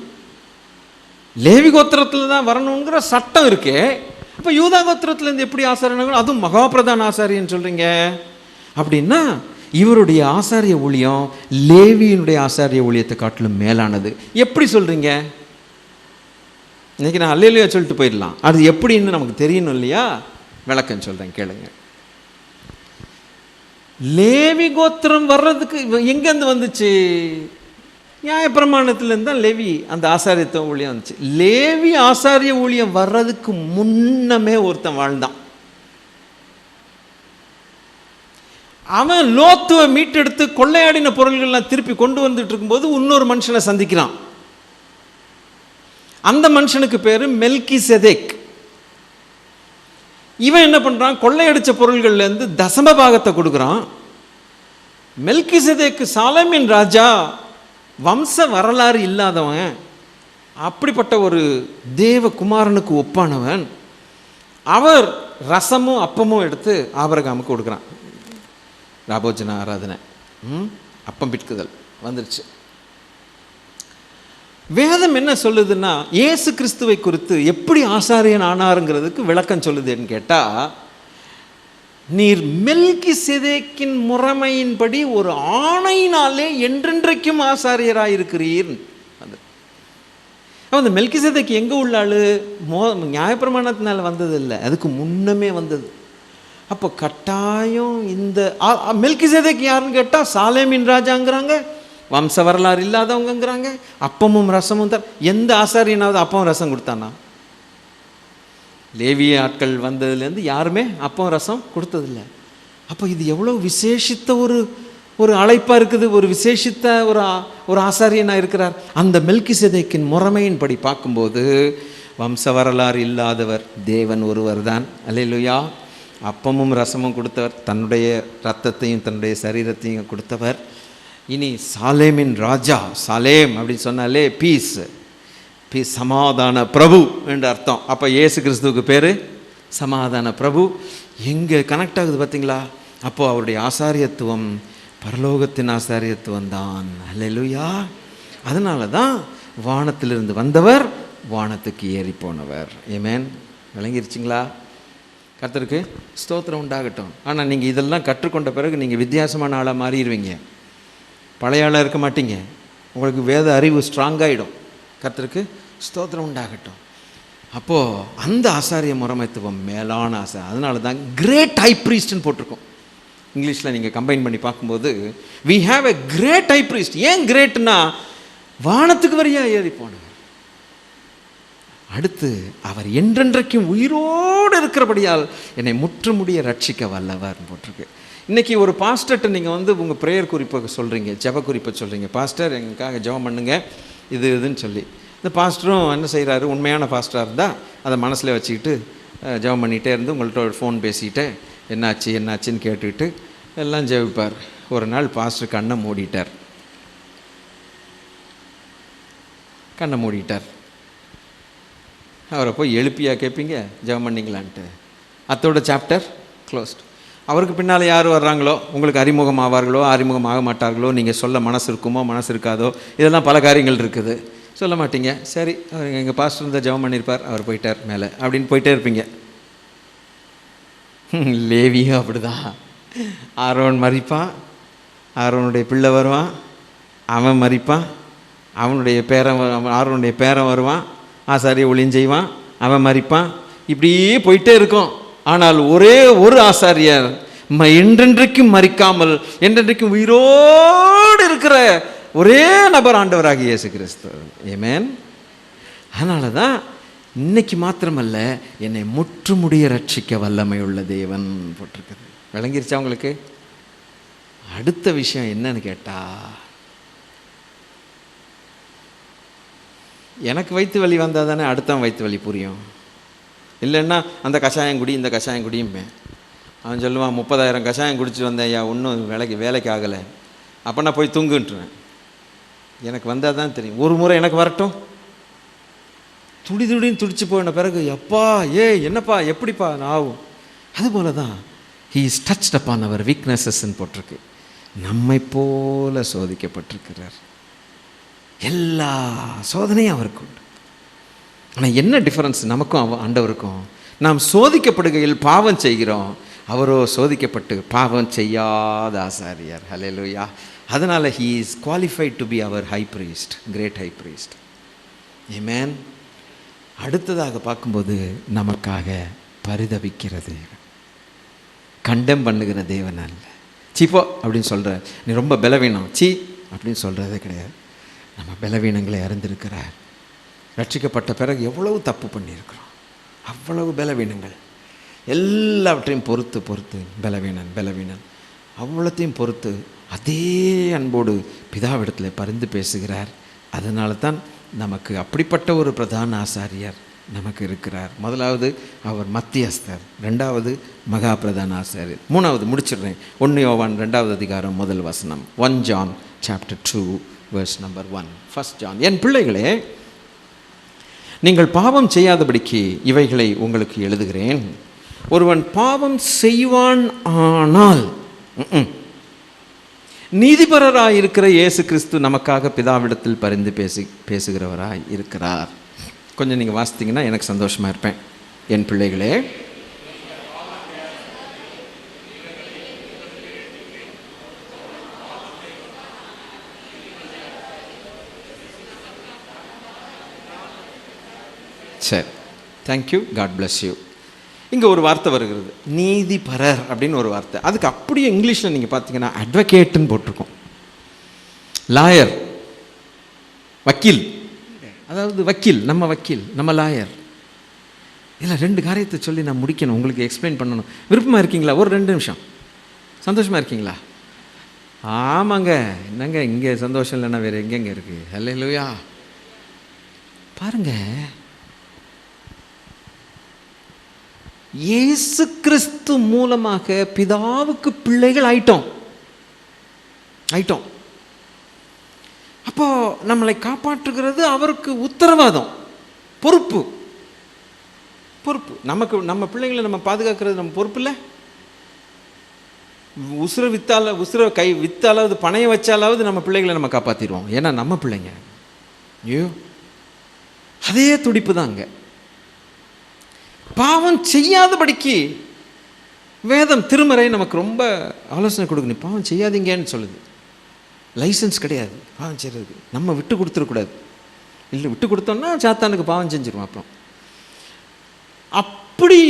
லேவி கோத்திரத்தில் தான் வரணுங்கிற சட்டம் இருக்கே. அப்போ யூதா கோத்திரத்துலேருந்து எப்படி ஆசாரியன்? அதுவும் மகா பிரதான ஆசாரியன்னு சொல்கிறீங்க. அப்படின்னா இவருடைய ஆசாரிய ஊழியம் லேவியினுடைய ஆசாரிய ஊழியத்தை காட்டிலும் மேலானது. எப்படி சொல்கிறீங்க? இன்றைக்கி நான் அல்லேலூயா சொல்லிட்டு போயிடலாம். அது எப்படின்னு நமக்கு தெரியணும் இல்லையா? விளக்கம் சொல்கிறேன், கேளுங்க. லேவி கோத்திரம் வர்றதுக்கு எங்கேருந்து வந்துச்சு? நியாயப்பிரமாணத்திலேருந்து தான் லேவி அந்த ஆசாரியத்துவ ஊழியம் வந்துச்சு. லேவி ஆசாரிய ஊழியம் வர்றதுக்கு முன்னமே ஒருத்தன் வாழ்ந்தான். அவன் லோத்துவை மீட்டெடுத்து கொள்ளையாடின பொருள்கள்லாம் திருப்பி கொண்டு வந்துட்டு இருக்கும்போது இன்னொரு மனுஷனை சந்திக்கிறான். அந்த மனுஷனுக்கு பேர் மெல்கிசேதேக். இவன் என்ன பண்ணுறான்? கொள்ளையடித்த பொருள்கள்லேருந்து தசம பாகத்தை கொடுக்குறான். மெல்கிசேதேக்கு சாலேமின் ராஜா வம்ச வரலாறு இல்லாதவன், அப்படிப்பட்ட ஒரு தேவகுமாரனுக்கு ஒப்பானவன். அவர் ரசமும் அப்பமும் எடுத்து ஆபிரகாமுக்கு கொடுக்குறான். ராபோஜன ஆராதனை, அப்பம் பிட்குதல் வந்துருச்சு. வேதம் என்ன சொல்லுதுன்னா, இயேசு கிறிஸ்துவை குறித்து எப்படி ஆசாரியன் ஆனாருங்கிறதுக்கு விளக்கம் சொல்லுதுன்னு கேட்டால், நீர் மெல்கிசேதேக்கின் முறைமையின்படி ஒரு ஆணையினாலே என்றென்றைக்கும் ஆசாரியராயிருக்கிறீர். அந்த மெல்கிசேதேக் எங்கே உள்ள ஆளு? நியாயப்பிரமாணத்தினால வந்தது இல்லை, அதுக்கு முன்னமே வந்தது. அப்போ கட்டாயம் இந்த மெல்கிசேதேக் யாருன்னு கேட்டால் சாலேமின் ராஜாங்கிறாங்க, வம்ச வரலாறு இல்லாதவங்கிறாங்க, அப்பமும் ரசமும் தான். எந்த ஆசாரியனாவது அப்பம் ரசம் கொடுத்தானா? லேவிய ஆட்கள் வந்ததுலேருந்து யாருமே அப்பம் ரசம் கொடுத்ததில்ல. அப்போ இது எவ்வளோ விசேஷித்த ஒரு அழைப்பாக இருக்குது. ஒரு விசேஷித்த ஒரு ஆசாரியனாக இருக்கிறார். அந்த மெல்கிசேதேக்கின் முறைமையின்படி பார்க்கும்போது வம்ச வரலாறு இல்லாதவர் தேவன் ஒருவர் தான். அல்லேலூயா. அப்பமும் ரசமும் கொடுத்தவர், தன்னுடைய இரத்தத்தையும் தன்னுடைய சரீரத்தையும் கொடுத்தவர். இனி சாலேமின் ராஜா, சாலேம் அப்படின்னு சொன்னாலே பீஸ், சமாதான பிரபு என்று அர்த்தம். அப்போ இயேசு கிறிஸ்துவுக்கு பேர் சமாதான பிரபு. எங்கே கனெக்ட் ஆகுது பார்த்தீங்களா? அப்போது அவருடைய ஆசாரியத்துவம் பரலோகத்தின் ஆசாரியத்துவம் தான். அல்லேலூயா. அதனால தான் வானத்திலிருந்து வந்தவர் வானத்துக்கு ஏறி போனவர். ஆமென். விளங்கிருச்சிங்களா? கர்த்தருக்கு ஸ்தோத்திரம் உண்டாகட்டும். ஆனால் நீங்கள் இதெல்லாம் கற்றுக்கொண்ட பிறகு நீங்கள் வித்தியாசமான ஆளாக மாறிடுவீங்க. பழைய ஆளாக இருக்க மாட்டீங்க. உங்களுக்கு வேத அறிவு ஸ்ட்ராங்காகிடும். கர்த்தருக்கு ஸ்தோத்திரம் உண்டாகட்டும். அப்போது அந்த ஆசாரிய முறைமைத்துவம் மேலான அதனால தான் கிரேட் ஹை ப்ரீஸ்ட்னு போட்டிருக்கோம். இங்கிலீஷில் நீங்கள் கம்பைன் பண்ணி பார்க்கும்போது we have a great high priest. ஏன் கிரேட்னா வானத்துக்கு வரையா ஏறி போனவர். அடுத்து அவர் என்றென்றைக்கும் உயிரோடு இருக்கிறபடியால் என்னை முற்றுமுடிய ரட்சிக்க வல்லவர் போட்டிருக்கு. இன்றைக்கி ஒரு பாஸ்டர்கிட்ட நீங்கள் வந்து உங்கள் ப்ரேயர் குறிப்பை சொல்கிறீங்க, ஜெப குறிப்பை சொல்கிறீங்க, பாஸ்டர் எங்களுக்காக ஜெபம் பண்ணுங்க இதுன்னு சொல்லி. இந்த பாஸ்டரும் என்ன செய்கிறாரு, உண்மையான பாஸ்டராக இருந்தால் அதை மனசில் வச்சுக்கிட்டு ஜெபம் பண்ணிகிட்டே இருந்து உங்கள்கிட்ட ஃபோன் பேசிக்கிட்டே என்னாச்சுன்னு கேட்டுக்கிட்டு எல்லாம் ஜெபிப்பார். ஒரு நாள் பாஸ்டர் கண்ணை மூடிட்டார். அவரை போய் எழுப்பியா கேட்பீங்க ஜெபம் பண்ணிங்களான்ட்டு? அத்தோட சாப்டர் க்ளோஸ்ட். அவருக்கு பின்னால் யார் வர்றாங்களோ, உங்களுக்கு அறிமுகம் ஆவார்களோ அறிமுகம் ஆக மாட்டார்களோ, நீங்கள் சொல்ல மனசு இருக்குமோ மனசு இருக்காதோ, இதெல்லாம் பல காரியங்கள் இருக்குது. சொல்ல மாட்டீங்க. சரி, அவர் எங்கள் பாஸ்டர் இருந்தால் ஜெபம் பண்ணியிருப்பார், அவர் போயிட்டார் மேலே அப்படின்னு போயிட்டே இருப்பீங்க. லேவியும் அப்படிதான். ஆரோன் மறிப்பான், ஆரோனுடைய பிள்ளை வருவான், அவன் மறிப்பான், அவனுடைய ஆரோனுடைய பேரன் வருவான், ஆசாரிய ஊழியம் செய்வான், அவன் மறிப்பான். இப்படியே போயிட்டே இருக்கும். ஆனால் ஒரே ஒரு ஆசாரியர் என்றென்றைக்கும் மறிக்காமல் என்றென்றைக்கும் உயிரோடு இருக்கிற ஒரே நபர் ஆண்டவராகிய இயேசு கிறிஸ்து. ஆமென். அதனால தான் இன்னைக்கு மாத்திரமல்ல, என்னை முற்றுமுடிய ரட்சிக்க வல்லமை உள்ள தேவன் போட்டிருக்குது. விளங்கிருச்சா உங்களுக்கு? அடுத்த விஷயம் என்னன்னு கேட்டா, எனக்கு வயிற்று வலி வந்தால் தானே அடுத்தவன் வயிற்று வலி புரியும். இல்லைன்னா அந்த கஷாயம் குடி இந்த கஷாயம் குடியுமே. அவன் சொல்லுவான் 30,000 கஷாயம் குடிச்சிட்டு வந்தேன் ஐயா, ஒன்றும் வேலைக்கு ஆகலை. அப்போ நான் போய் தூங்குன்ட்டுருவேன். எனக்கு வந்தால் தான் தெரியும். ஒரு முறை எனக்கு வரட்டும், துடின்னு துடிச்சு போன பிறகு எப்பா என்னப்பா எப்படிப்பா ஆகும். அதுபோல தான் he is touched upon our weaknesses-ன்னு போட்டிருக்கு. நம்மை போல சோதிக்கப்பட்டிருக்கிறார். எல்லா சோதனையும் அவருக்கு உண்டு. ஆனால் என்ன டிஃபரன்ஸ் நமக்கும் ஆண்டவருக்கும்? நாம் சோதிக்கப்படுகையில் பாவம் செய்கிறோம், அவரோ சோதிக்கப்பட்டு பாவம் செய்யாத ஆசாரியர். ஹல்லேலூயா. அதனால் he is qualified to be our high priest, great high priest. Amen. அடுத்ததாக பார்க்கும்போது நமக்காக பரிதபிக்கிற தேவன், கண்டெம் பண்ணுகிற தேவன் அல்ல. சீப்போ அப்படின்னு சொல்கிற, நீ ரொம்ப பலவீனம் சீ அப்படின்னு சொல்கிறதே கிடையாது. நம்ம பலவீனங்களை அறிந்திருக்கிறார். ரட்சிக்கப்பட்ட பிறகு எவ்வளவு தப்பு பண்ணியிருக்கிறோம், அவ்வளவு பலவீனங்கள் எல்லாவற்றையும் பொறுத்து பலவீனன் அவ்வளோத்தையும் பொறுத்து அதே அன்போடு பிதாவிடத்தில் பரிந்து பேசுகிறார். அதனால தான் நமக்கு அப்படிப்பட்ட ஒரு பிரதான ஆசாரியர் நமக்கு இருக்கிறார். முதலாவது அவர் மத்தியஸ்தர், ரெண்டாவது மகா பிரதான ஆசாரியர், மூணாவது முடிச்சிடுறேன் 1 யோவான் 2வது அதிகாரம் 1 வசனம். 1 John chapter 2 verse number 1. 1 John. என் பிள்ளைகளே, நீங்கள் பாவம் செய்யாதபடிக்கு இவைகளை உங்களுக்கு எழுதுகிறேன். ஒருவன் பாவம் செய்வான் ஆனால் நீதிபரராயிருக்கிற இயேசு கிறிஸ்து நமக்காக பிதாவிடத்தில் பரிந்து பேசுகிறவராய் இருக்கிறார். கொஞ்சம் நீங்கள் வாசித்தீங்கன்னா எனக்கு சந்தோஷமாக இருப்பேன். என் பிள்ளைகளே, சரி, தேங்க்யூ, காட் பிளஸ் யூ. இங்கே ஒரு வார்த்தை வருகிறது, நீதிபரர் அப்படின்னு ஒரு வார்த்தை. அதுக்கு அப்படியே இங்கிலீஷில் நீங்கள் பார்த்தீங்கன்னா அட்வொகேட்டுன்னு போட்டிருக்கோம். லாயர், வக்கீல், அதாவது வக்கீல், நம்ம லாயர். இல்லை 2 காரியத்தை சொல்லி நான் முடிக்கணும், உங்களுக்கு எக்ஸ்பிளைன் பண்ணணும். விருப்பமாக இருக்கீங்களா? ஒரு 2 நிமிஷம். சந்தோஷமாக இருக்கீங்களா? ஆமாங்க. என்னங்க இங்கே சந்தோஷம் இல்லைன்னா வேறு எங்கெங்க இருக்குது? ஹல்லேலூயா. பாருங்க, இயேசு கிறிஸ்து மூலமாக பிதாவுக்கு பிள்ளைகள் ஆயிட்டோம். அப்போ நம்மளை காப்பாற்றுகிறது அவருக்கு உத்தரவாதம், பொறுப்பு. நம்ம பிள்ளைங்களை நம்ம பாதுகாக்கிறது நம்ம பொறுப்பு இல்லை? உசுரை கை வித்தாலாவது பணைய வச்சாலாவது நம்ம பிள்ளைகளை நம்ம காப்பாற்றிடுவோம். ஏன்னா நம்ம பிள்ளைங்க. ஐயோ, அதே துடிப்பு தான் அங்கே. பாவம் செய்யாதபடிக்கு வேதம் திருமறை நமக்கு ரொம்ப ஆலோசனை கொடுக்கணும். பாவம் செய்யாதீங்கன்னு சொல்லுது. லைசன்ஸ் கிடையாது பாவம் செய்கிறதுக்கு. நம்ம விட்டு கொடுத்துடக்கூடாது. இல்லை, விட்டு கொடுத்தோம்னா சாத்தானுக்கு பாவம் செஞ்சிருவோம். அப்புறம் அப்படி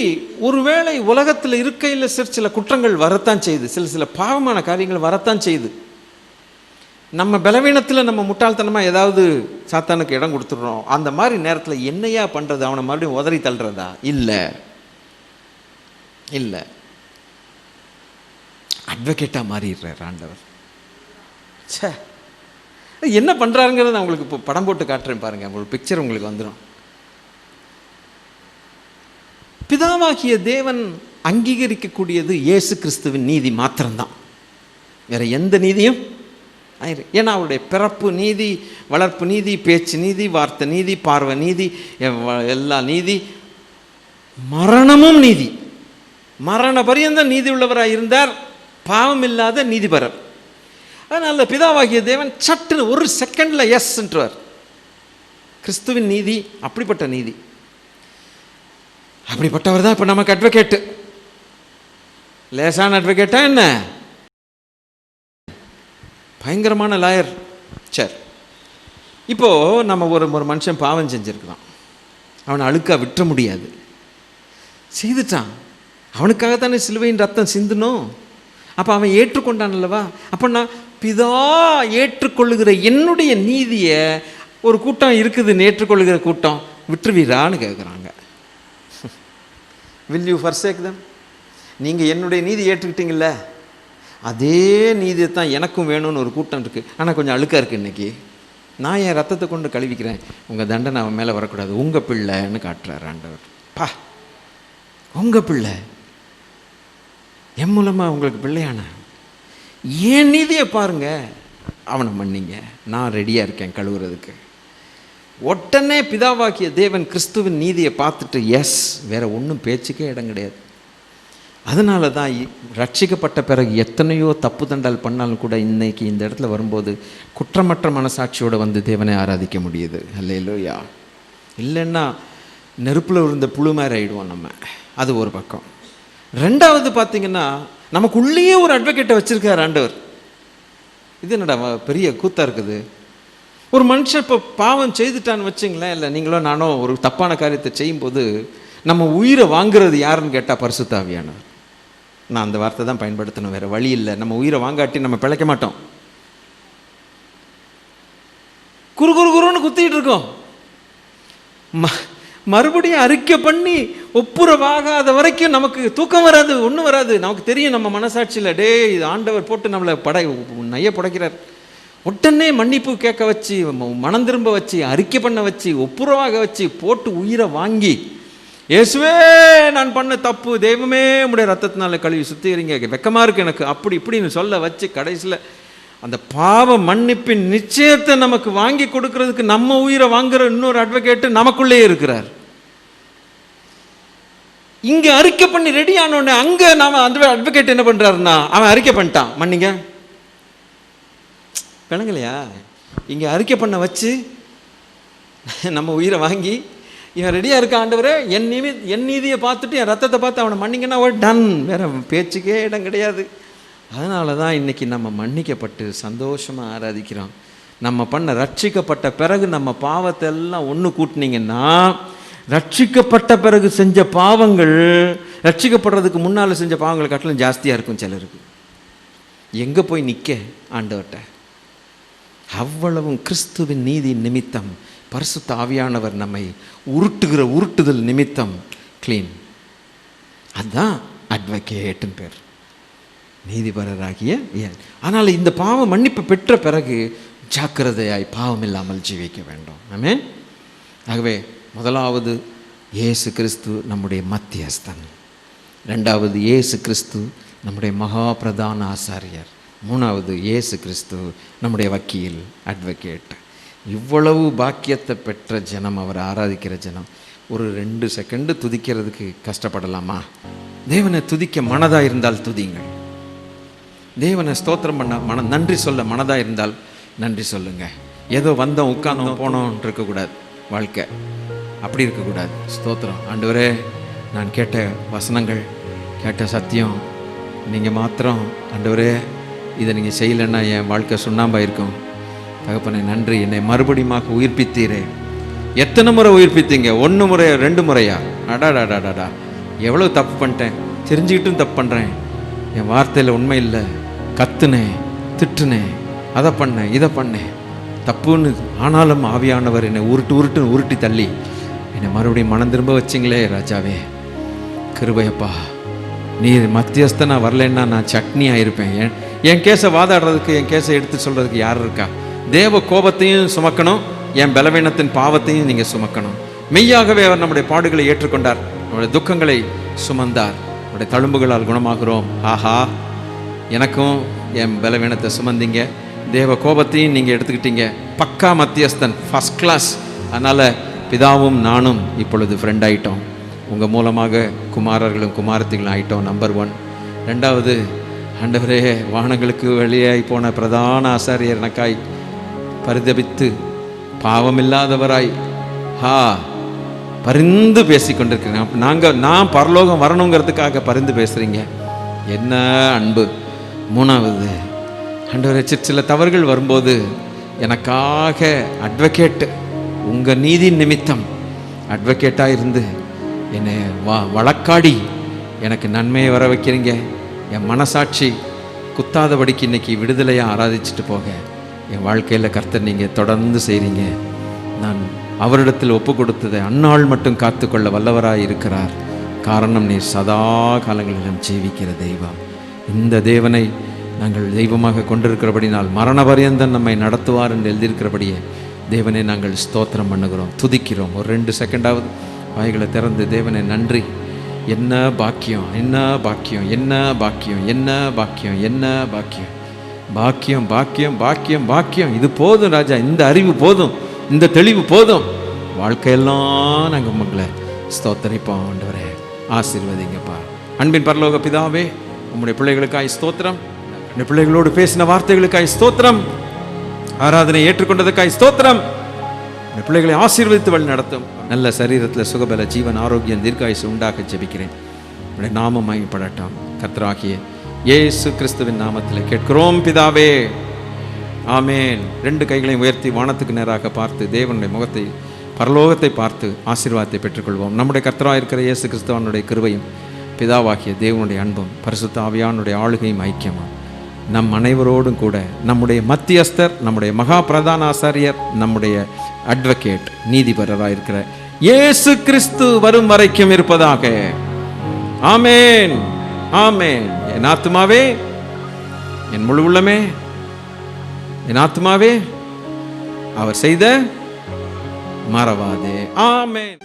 ஒருவேளை உலகத்தில் இருக்கையில் சில குற்றங்கள் வரத்தான் செய்யுது, சில பாவமான காரியங்கள் வரத்தான் செய்யுது. நம்ம பலவீனத்தில் நம்ம முட்டாள்தனமாக ஏதாவது சாத்தானுக்கு இடம் கொடுத்துடுறோம். அந்த மாதிரி நேரத்தில் என்னையா பண்ணுறது? அவனை மறுபடியும் உதறி தள்ளுறதா? இல்லை, அட்வொகேட்டாக மாறிடுறார் ஆண்டவர். சே, என்ன பண்ணுறாருங்கிறத நான் உங்களுக்கு இப்போ படம் போட்டு காட்டுறேன் பாருங்கள். உங்களுக்கு பிக்சர் உங்களுக்கு வந்துடும். பிதாவாகிய தேவன் அங்கீகரிக்கக்கூடியது இயேசு கிறிஸ்துவின் நீதி மாத்திரம்தான், வேற எந்த நீதியும். ஏன்னா அவருடைய பிறப்பு நீதி, வளர்ப்பு நீதி, பேச்சு நீதி, வார்த்தை நீதி, பார்வை நீதி, எல்லா நீதி, மரணமும் நீதி. மரண பரியந்தம் நீதி உள்ளவராக இருந்தார், பாவம் இல்லாத நீதிபரர். அதனால் பிதாவாகிய தேவன் சட்டுன்னு ஒரு செகண்டில் எஸ் என்றார். கிறிஸ்துவின் நீதி அப்படிப்பட்ட நீதி. அப்படிப்பட்டவர் தான் இப்போ நமக்கு அட்வொகேட்டு. லேசான அட்வொகேட்டா என்ன? பயங்கரமான லாயர். சரி, இப்போது நம்ம ஒரு மனுஷன் பாவம் செஞ்சுருக்கலாம், அவனை அழுக்கா விட்டுற முடியாது. செய்துட்டான், அவனுக்காகத்தானே சிலுவையின் ரத்தம் சிந்தணும். அப்போ அவன் ஏற்றுக்கொண்டான் அல்லவா? அப்போ நான் பிதா ஏற்றுக்கொள்ளுகிற என்னுடைய நீதியை ஒரு கூட்டம் இருக்குதுன்னு ஏற்றுக்கொள்ளுகிற கூட்டம் விட்டுருவீரான்னு கேட்குறாங்க. Will you forsake them? நீங்கள் என்னுடைய நீதி ஏற்றுக்கிட்டீங்கள, அதே நீதியை தான் எனக்கும் வேணும்னு ஒரு கூட்டம் இருக்குது. ஆனால் கொஞ்சம் அழுக்காக இருக்குது. இன்றைக்கி நான் என் ரத்தத்தை கொண்டு கழுவிக்கிறேன், உங்கள் தண்டனை அவன் மேலே வரக்கூடாது. உங்கள் பிள்ளைன்னு காட்டுறார் ஆண்டவர். பா, உங்கள் பிள்ளை, என் மூலமாக உங்களுக்கு பிள்ளையான ஏன் நீதியை பாருங்க, அவனை மன்னிங்க, நான் ரெடியாக இருக்கேன் கழுவுறதுக்கு. உடனே பிதாவாக்கிய தேவன் கிறிஸ்துவின் நீதியை பார்த்துட்டு எஸ், வேறு ஒன்றும் பேச்சுக்கே இடம் கிடையாது. அதனால தான் ரட்சிக்கப்பட்ட பிறகு எத்தனையோ தப்பு தண்டால் பண்ணாலும் கூட இன்னைக்கு இந்த இடத்துல வரும்போது குற்றமற்ற மனசாட்சியோடு வந்து தேவனை ஆராதிக்க முடியுது. அல்லேலூயா. இல்லைன்னா நெருப்பில் இருந்த புழு மாதிரி ஆகிடுவோம் நம்ம. அது ஒரு பக்கம். ரெண்டாவது பார்த்தீங்கன்னா, நமக்குள்ளேயே ஒரு அட்வொகேட்டை வச்சுருக்கார் ஆண்டவர். இது என்னடா பெரிய கூத்தாக இருக்குது. ஒரு மனுஷன் இப்போ பாவம் செய்துட்டான்னு வச்சுங்களேன், இல்லை நீங்களோ நானோ ஒரு தப்பான காரியத்தை செய்யும்போது நம்ம உயிரை வாங்குறது யாருன்னு கேட்டால் பரிசுத்த ஆவியானவர். நான் அந்த வார்த்தை தான் பயன்படுத்தணும், வேறு வழி இல்லை. நம்ம உயிரை வாங்காட்டி நம்ம பிழைக்க மாட்டோம். குறுன்னு குத்திட்டு இருக்கோம். மறுபடியும் அறிக்கை பண்ணி ஒப்புரவாகாத வரைக்கும் நமக்கு தூக்கம் வராது, ஒன்றும் வராது. நமக்கு தெரியும் நம்ம மனசாட்சியில், டே இது ஆண்டவர் போட்டு நம்மளை நைய புடைக்கிறார். உடனே மன்னிப்பு கேட்க வச்சு, மனம் திரும்ப வச்சு, அறிக்கை பண்ண வச்சு, ஒப்புரவாக வச்சு, போட்டு உயிரை வாங்கி, இயேசுவே நான் பண்ண தப்பு, தெய்வமே உடைய ரத்தத்தினால கழுவி சுத்திக்கிறீங்க, வெக்கமாக இருக்கு எனக்கு, அப்படி இப்படின்னு சொல்ல வச்சு கடைசியில் அந்த பாவ மன்னிப்பின் நிச்சயத்தை நமக்கு வாங்கி கொடுக்கறதுக்கு நம்ம உயிரை வாங்குற இன்னொரு அட்வொகேட்டு நமக்குள்ளே இருக்கிறார். இங்கே அறிக்கை பண்ணி ரெடி ஆனோடனே அங்கே நாம அந்த அட்வொகேட் என்ன பண்ணுறாருன்னா, அவன் அறிக்கை பண்ணிட்டான், மன்னிங்க விளங்கலையா? இங்கே அறிக்கை பண்ண வச்சு நம்ம உயிரை வாங்கி இவன் ரெடியாக இருக்க, ஆண்டவரே என் நீதியை பார்த்துட்டு என் ரத்தத்தை பார்த்து அவனை மன்னிங்கன்னா ஒரு டன், வேற பேச்சுக்கே இடம் கிடையாது. அதனால தான் இன்றைக்கி நம்ம மன்னிக்கப்பட்டு சந்தோஷமாக ஆராதிக்கிறோம். நம்ம பண்ண ரட்சிக்கப்பட்ட பிறகு நம்ம பாவத்தை எல்லாம் ஒன்று கூட்டினீங்கன்னா, ரட்சிக்கப்பட்ட பிறகு செஞ்ச பாவங்கள் ரட்சிக்கப்படுறதுக்கு முன்னால் செஞ்ச பாவங்கள் காட்டிலும் ஜாஸ்தியாக இருக்கும் சிலருக்கு. எங்கே போய் நிற்க ஆண்டவர்கிட்ட? அவ்வளவும் கிறிஸ்துவின் நீதி நிமித்தம், பரிசுத்த ஆவியானவர் நம்மை உருட்டுதல் நிமித்தம் க்ளீன். அதுதான் அட்வொகேட்டுன்னு பேர், நீதிபரராகிய. ஆனால் இந்த பாவ மன்னிப்பு பெற்ற பிறகு ஜாக்கிரதையாய் பாவம் இல்லாமல் ஜீவிக்க வேண்டும். ஆமென். ஆகவே முதலாவது இயேசு கிறிஸ்து நம்முடைய மத்தியஸ்தன், ரெண்டாவது இயேசு கிறிஸ்து நம்முடைய மகா பிரதான ஆசாரியர், மூணாவது இயேசு கிறிஸ்து நம்முடைய வக்கீல், அட்வொகேட். இவ்வளவு பாக்கியத்தை பெற்ற ஜனம், அவர் ஆராதிக்கிற ஜனம், ஒரு 2 செகண்டு துதிக்கிறதுக்கு கஷ்டப்படலாமா? தேவனை துதிக்க மனதாக இருந்தால் துதிங்கள். தேவனை ஸ்தோத்திரம் பண்ண நன்றி சொல்ல மனதாக இருந்தால் நன்றி சொல்லுங்க. ஏதோ வந்தோம் உட்கார்ந்தோம் போனோம் இருக்கக்கூடாது. வாழ்க்கை அப்படி இருக்கக்கூடாது. ஸ்தோத்திரம். ஆண்டவரே, நான் கேட்ட வசனங்கள், கேட்ட சத்தியம் நீங்கள் மாத்திரம் ஆண்டவரே இதை நீங்கள் செய்யலைன்னா என் வாழ்க்கை சுண்ணாம்பாயிருக்கும். தகப்பனே நன்றி, என்னை மறுபடியுமாக உயிர்ப்பித்தீரே. எத்தனை முறை உயிர்ப்பித்தீங்க? 1 முறையா 2 முறையா? அடாடாடாடாடா, எவ்வளோ தப்பு பண்ணிட்டேன், தெரிஞ்சுக்கிட்டும் தப்பு பண்ணுறேன். என் வார்த்தையில் உண்மை இல்லை, கத்துனேன், திட்டுனேன், அதை பண்ணேன், இதை பண்ணேன், தப்புன்னு. ஆனாலும் ஆவியானவர் என்னை உருட்டுன்னு உருட்டி தள்ளி என்னை மறுபடியும் மனம் திரும்ப வச்சிங்களே ராஜாவே, கிருபையப்பா. நீர் மத்தியஸ்தனா வரலன்னா நான் சட்னியாக இருப்பேன். என் கேஸை வாதாடுறதுக்கு, என் கேஸை எடுத்து சொல்கிறதுக்கு யார் இருக்கா? தேவ கோபத்தையும் சுமக்கணும், என் பலவீனத்தின் பாவத்தையும் நீங்கள் சுமக்கணும். மெய்யாகவே அவர் நம்முடைய பாடுகளை ஏற்றுக்கொண்டார், நம்முடைய துக்கங்களை சுமந்தார். நம்முடைய தழும்புகளால் குணமாகிறோம். ஆஹா, எனக்கும் என் பலவீனத்தை சுமந்தீங்க, தேவ கோபத்தையும் நீங்கள் எடுத்துக்கிட்டீங்க. பக்கா மத்தியஸ்தன், ஃபர்ஸ்ட் கிளாஸ். அதனால் பிதாவும் நானும் இப்பொழுது ஃப்ரெண்ட் ஆகிட்டோம். உங்கள் மூலமாக குமாரர்களும் குமாரத்திகளும் ஆகிட்டோம். நம்பர் 1. ரெண்டாவது, ஆண்டவரே, வானங்களுக்கு வெளியாகி போன பிரதான ஆசாரியர் எனக்காய் பரிதபித்து பாவமில்லாதவராய் பரிந்து பேசி கொண்டிருக்கிறேன். நான் பரலோகம் வரணுங்கிறதுக்காக பரிந்து பேசுகிறீங்க. என்ன அன்பு. மூணாவது, ஆண்டவரே, சில தவறுகள் வரும்போது எனக்காக அட்வொகேட், உங்கள் நீதி நிமித்தம் அட்வொகேட்டாக இருந்து என்னை வழக்காடி எனக்கு நன்மையை வர வைக்கிறீங்க. என் மனசாட்சி குத்தாதபடிக்கு இன்னைக்கு விடுதலையாக ஆராதிச்சுட்டு போக என் வாழ்க்கையில் கர்த்தர் நீங்கள் தொடர்ந்து செய்கிறீங்க. நான் அவரிடத்தில் ஒப்பு கொடுத்ததை அந்நாள் மட்டும் காத்துக்கொள்ள வல்லவராய் இருக்கிறார். காரணம், நீர் சதா காலங்களிலும் ஜீவிக்கிற தெய்வம். இந்த தேவனை நாங்கள் தெய்வமாக கொண்டிருக்கிறபடினால் மரண பரியந்தம் நம்மை நடத்துவார் என்று எழுதியிருக்கிறபடியே தேவனை நாங்கள் ஸ்தோத்திரம் பண்ணுகிறோம், துதிக்கிறோம். ஒரு 2 செகண்டாவது வாய்களை திறந்து தேவனை நன்றி. என்ன பாக்கியம், என்ன பாக்கியம், என்ன பாக்கியம், என்ன பாக்கியம், என்ன பாக்கியம், பாக்கியம், பாக்கியம், பாக்கியம், பாக்கியம். இது போதும் ராஜா, இந்த அறிவு போதும், இந்த தெளிவு போதும். வாழ்க்கையெல்லாம் நாங்கள் உங்களை ஸ்தோத்தரிப்போம். ஆண்டவரே, ஆசீர்வதிங்கப்பா. அன்பின் பரலோக பிதாவே, உம்முடைய பிள்ளைகளுக்காய் ஸ்தோத்திரம். இந்த பிள்ளைகளோடு பேசின வார்த்தைகளுக்காய் ஸ்தோத்திரம். ஆராதனை ஏற்றுக்கொண்டதுக்காய் ஸ்தோத்திரம். இந்த பிள்ளைகளை ஆசீர்வதித்து வழி நடத்தும். நல்ல சரீரத்தில் சுகபல ஜீவன் ஆரோக்கியம் தீர்க்காயுசு உண்டாக்க ஜெபிக்கிறேன். உடைய நாமம் மகிமைப்படட்டும். கர்த்தராகிய இயேசு கிறிஸ்துவின் நாமத்தில் கேட்கிறோம் பிதாவே, ஆமேன். 2 கைகளையும் உயர்த்தி வானத்துக்கு நேராக பார்த்து தேவனுடைய முகத்தை, பரலோகத்தை பார்த்து ஆசீர்வாதத்தை பெற்றுக்கொள்வோம். நம்முடைய கர்த்தராக இருக்கிற இயேசு கிறிஸ்துவனுடைய கிருபையும் பிதாவாகிய தேவனுடைய அன்பும் பரிசுத்த ஆவியானுடைய ஆளுகையும் ஐக்கியமும் நம் அனைவரோடும் கூட நம்முடைய மத்தியஸ்தர், நம்முடைய மகா பிரதான ஆசாரியர், நம்முடைய அட்வொகேட், நீதிபரராக இருக்கிற இயேசு கிறிஸ்து வரும் வரைக்கும் இருப்பதாக. ஆமேன், ஆமேன். என் ஆத்துமாவே, என் முழு உள்ளமே, என் ஆத்துமாவே அவர் செய்த மறவாதே. ஆமேன்.